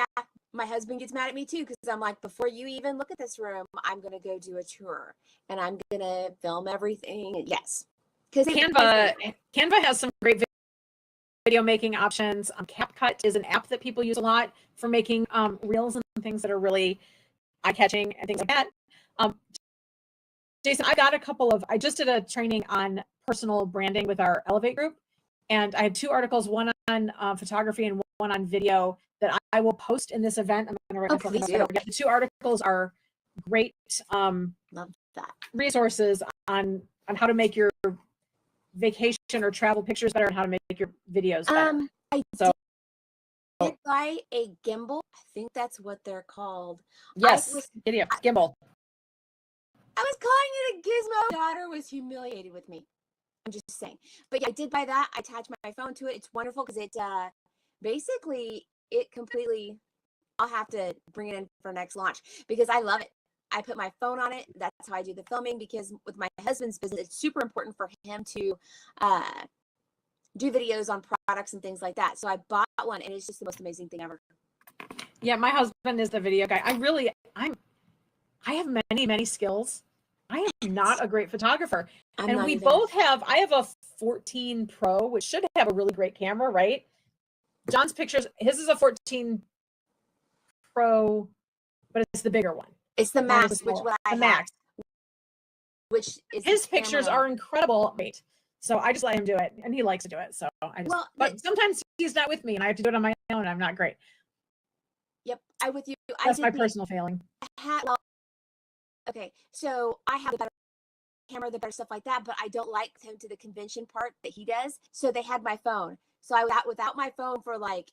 my husband gets mad at me too, because I'm like, before you even look at this room, I'm gonna go do a tour and I'm gonna film everything. Yes, because Canva has some great video making options. CapCut is an app that people use a lot for making reels and things that are really eye-catching and things like that. Jason, I just did a training on personal branding with our Elevate group, and I have 2 articles, one on photography and one on video, that I will post in this event. I'm going to write the 2 articles are great love that resources on how to make your vacation or travel pictures better and how to make your videos better. I did buy a gimbal. I think that's what they're called. Yes, gimbal. I was calling it a gizmo. My daughter was humiliated with me. I'm just saying. But yeah, I did buy that. I attached my phone to it. It's wonderful because it basically it completely, I'll have to bring it in for next launch because I love it. I put my phone on it. That's how I do the filming, because with my husband's business, it's super important for him to do videos on products and things like that. So I bought one, and it's just the most amazing thing ever. Yeah, my husband is the video guy. I have many skills. I am not a great photographer. And we both have, I have a 14 Pro, which should have a really great camera, right? John's pictures, his is a 14 Pro, but it's the bigger one. It's the Max, which I have. Max. Which is his pictures are incredible. Wait. So I just let him do it, and he likes to do it. So but sometimes he's not with me, and I have to do it on my own, and I'm not great. Yep, I'm with you. That's my personal failing. Okay, so I have the better camera, the better stuff like that, but I don't like him to the convention part that he does. So they had my phone. So I was out without my phone for like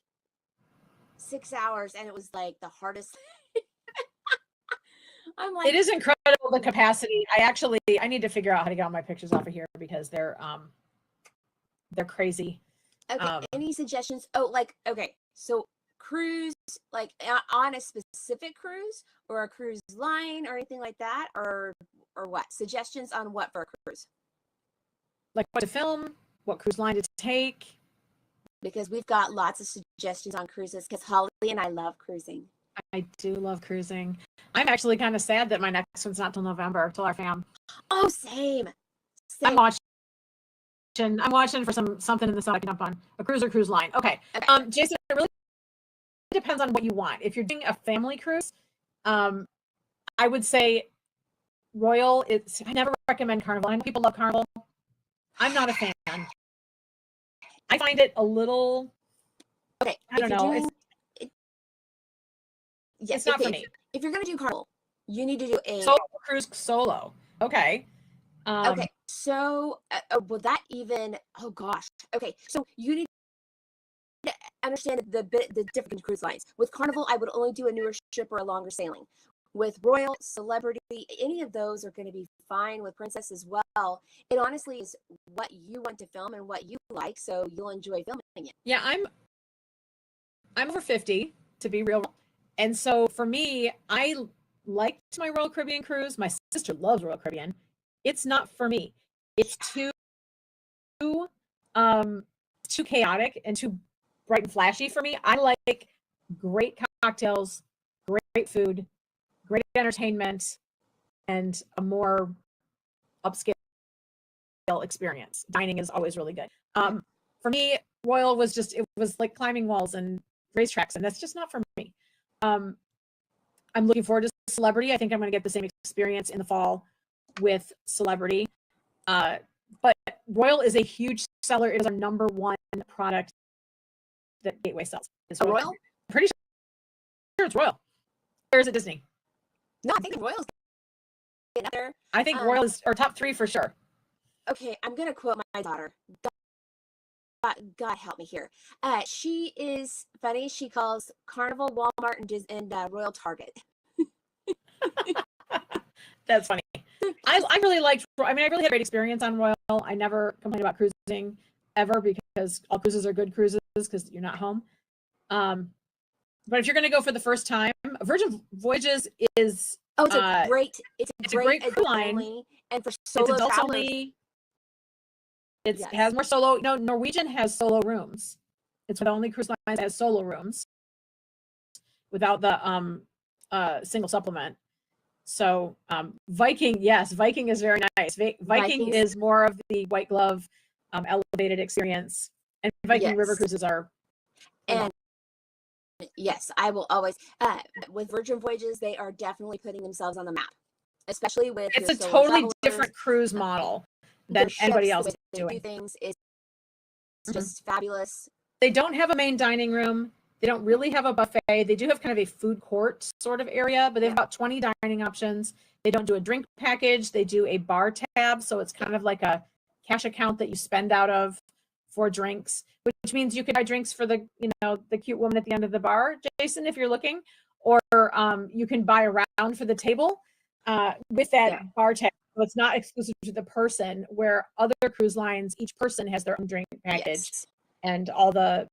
6 hours, and it was like the hardest. I'm like, it is incredible, the capacity. I need to figure out how to get all my pictures off of here because they're crazy. Okay, any suggestions? Oh, okay, so cruise, like on a specific cruise or a cruise line or anything like that, or or what? Suggestions on what for a cruise? Like what to film, what cruise line to take. Because we've got lots of suggestions on cruises because Holly and I love cruising. I do love cruising. I'm actually kind of sad that my next one's not till November, till our fam. Oh, same. I'm watching for something in the sun I can jump on. A cruise or cruise line. Okay. Jason, it really depends on what you want. If you're doing a family cruise, I would say Royal. I never recommend Carnival. I know people love Carnival. I'm not a fan. I find it a little. Okay. I don't know. Yes, it's not for me. If you're going to do Carnival, you need to do a cruise solo. Okay. Okay. So, will that even? Oh gosh. Okay. So you need to understand the different cruise lines. With Carnival, I would only do a newer ship or a longer sailing. With Royal, Celebrity, any of those are going to be fine. With Princess as well. It honestly is what you want to film and what you like, so you'll enjoy filming it. Yeah, I'm over 50 to be real, and so for me, I liked my Royal Caribbean cruise. My sister loves Royal Caribbean. It's not for me. It's too chaotic and too bright and flashy for me. I like great cocktails, great food, great entertainment, and a more upscale experience. Dining is always really good. For me, Royal was it was like climbing walls and racetracks, and that's just not for me. I'm looking forward to Celebrity. I think I'm going to get the same experience in the fall with Celebrity. But Royal is a huge seller. It is our number one product that Gateway sells. Is Royal? I'm pretty sure it's Royal. Or is it Disney? No, I think Royal's getting up there. I think Royal is our top 3 for sure. Okay, I'm going to quote my daughter. God help me here. She is funny. She calls Carnival, Walmart, and Royal Target. That's funny. I really liked. I mean, I really had a great experience on Royal. I never complained about cruising ever because all cruises are good cruises because you're not home. But if you're going to go for the first time, Virgin Voyages is it's a great cruise line, and for solo it's adults travelers. only. It has more solo. No, Norwegian has solo rooms. It's the only cruise line that has solo rooms without the single supplement. So Viking, yes, Viking is very nice. Viking is more of the white glove elevated experience, and Viking river cruises are. And yes, I will always with Virgin Voyages, they are definitely putting themselves on the map, especially with. It's a totally different cruise model than anybody else is doing. Things it's just fabulous. They don't have a main dining room. They don't really have a buffet. They do have kind of a food court sort of area, but they have about 20 dining options. They don't do a drink package. They do a bar tab. So it's kind of like a cash account that you spend out of for drinks, which means you could buy drinks for the cute woman at the end of the bar, Jason, if you're looking, or you can buy around for the table with that bar tab. So it's not exclusive to the person, where other cruise lines, each person has their own drink package and all the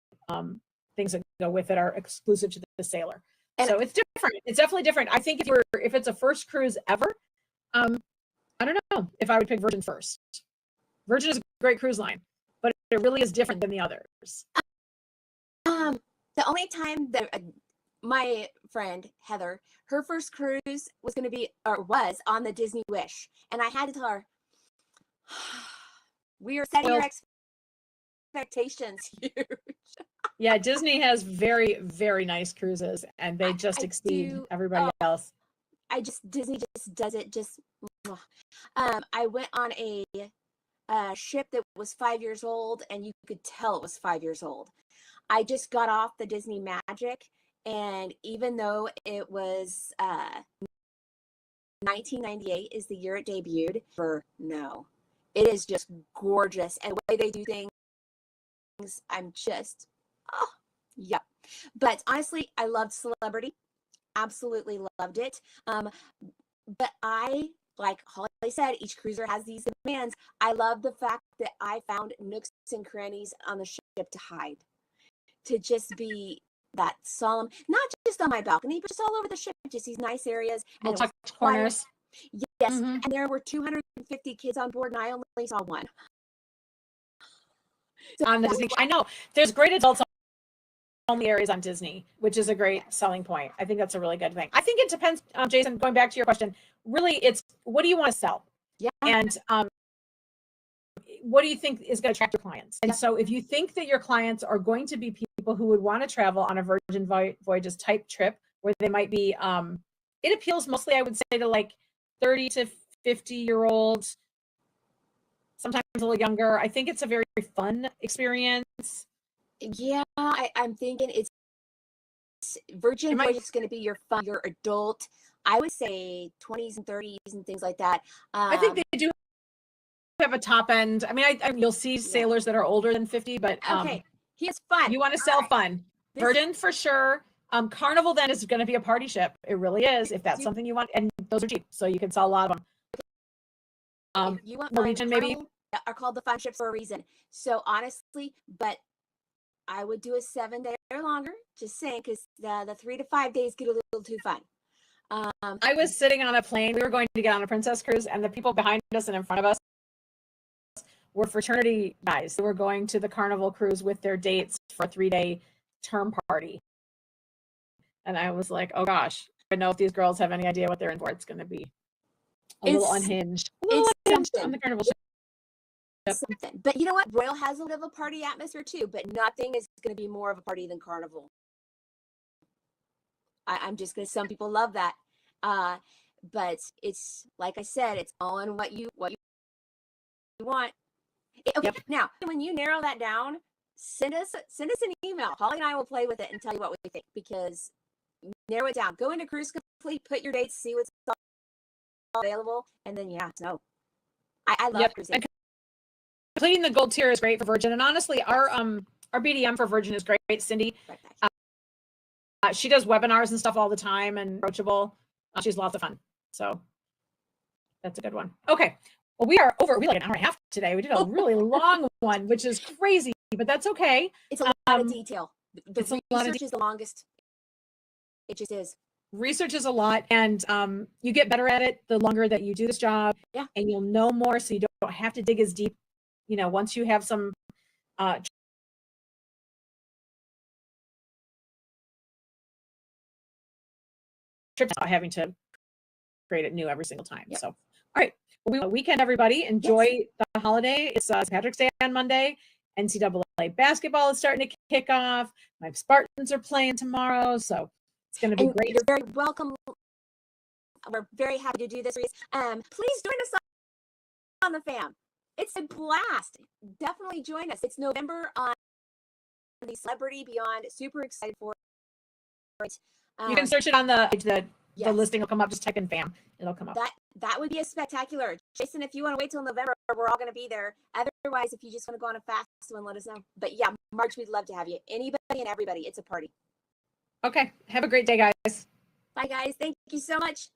things that go with it are exclusive to the sailor. And so it's different. It's definitely different. I think if it's a first cruise ever, I don't know if I would pick Virgin first. Virgin is a great cruise line, but it really is different than the others. The only time that my friend Heather, her first cruise was on the Disney Wish, and I had to tell her, we are setting your expectations huge. Yeah, Disney has very, very nice cruises, and they just exceed everybody else. Disney just does it. I went on a ship that was 5 years old, and you could tell it was 5 years old. I just got off the Disney Magic, and even though it was 1998 is the year it debuted, it is just gorgeous, and the way they do things, I'm just But honestly, I loved Celebrity, absolutely loved it. But like Holly said, each cruiser has these demands. I love the fact that I found nooks and crannies on the ship to hide, to just be that solemn, not just on my balcony, but just all over the ship, just these nice areas. And tucked corners. Yes, Mhm. and there were 250 kids on board, and I only saw one. So On the Disney, I know there's great adults only areas on Disney, which is a great selling point. I think that's a really good thing. I think it depends, Jason, going back to your question, really it's what do you want to sell? yeah, And what do you think is going to attract your clients? And so if you think that your clients are going to be people who would want to travel on a Virgin Voyages type trip where they might be, it appeals mostly, I would say, to like 30 to 50-year-old, sometimes a little younger. I think it's a very fun experience. Yeah, I'm thinking it's Virgin Voyages is going to be your fun, your adult. I would say 20s and 30s and things like that. I think they do have a top end. I mean, you'll see sailors that are older than 50, but okay, here's fun. You want to sell fun. Virgin for sure. Carnival then is going to be a party ship. It really is. If that's something you want, and those are cheap, so you can sell a lot of them. You want Norwegian maybe are called the fun ships for a reason. So honestly, but I would do a 7-day or longer. Just saying, because the 3 to 5 days get a little too fun. I was sitting on a plane. We were going to get on a princess cruise, and the people behind us and in front of us were fraternity guys who were going to the Carnival cruise with their dates for a 3-day term party. And I was like, oh gosh, I don't know if these girls have any idea what they're in for. It's going to be a little unhinged. It's something on the Carnival ship. Something. But you know what? Royal has a bit of a party atmosphere too, but nothing is going to be more of a party than Carnival. I'm just going to, some people love that. But it's, like I said, it's all in what you want. Okay, now, when you narrow that down, send us an email. Holly and I will play with it and tell you what we think, because narrow it down. Go into Cruise Complete, put your dates, see what's available, and then I love cruising. Completing the gold tier is great for Virgin, and honestly, our BDM for Virgin is great. Cindy, she does webinars and stuff all the time, and approachable. She's lots of fun, so that's a good one. Okay, well, we are over. We like an hour and a half today. We did a really long one, which is crazy, but that's okay. It's a lot of detail. The research is the longest. It just is. Research is a lot, and you get better at it the longer that you do this job. Yeah. And you'll know more, so you don't have to dig as deep. You know, once you have some trips, having to create it new every single time. So, all right. Well, weekend, everybody. Enjoy the holiday. It's St. Patrick's Day on Monday. NCAA basketball is starting to kick off. My Spartans are playing tomorrow, so it's going to be great. You're very welcome. We're very happy to do this. Please join us on the fam. It's a blast. Definitely join us. It's November on the Celebrity Beyond. Super excited for it. You can search it on the listing will come up. Just type in fam. It'll come up. That would be a spectacular. Jason, if you want to wait till November, we're all going to be there. Otherwise, if you just want to go on a fast one, let us know. But yeah, March, we'd love to have you. Anybody and everybody. It's a party. Okay. Have a great day, guys. Bye, guys. Thank you so much.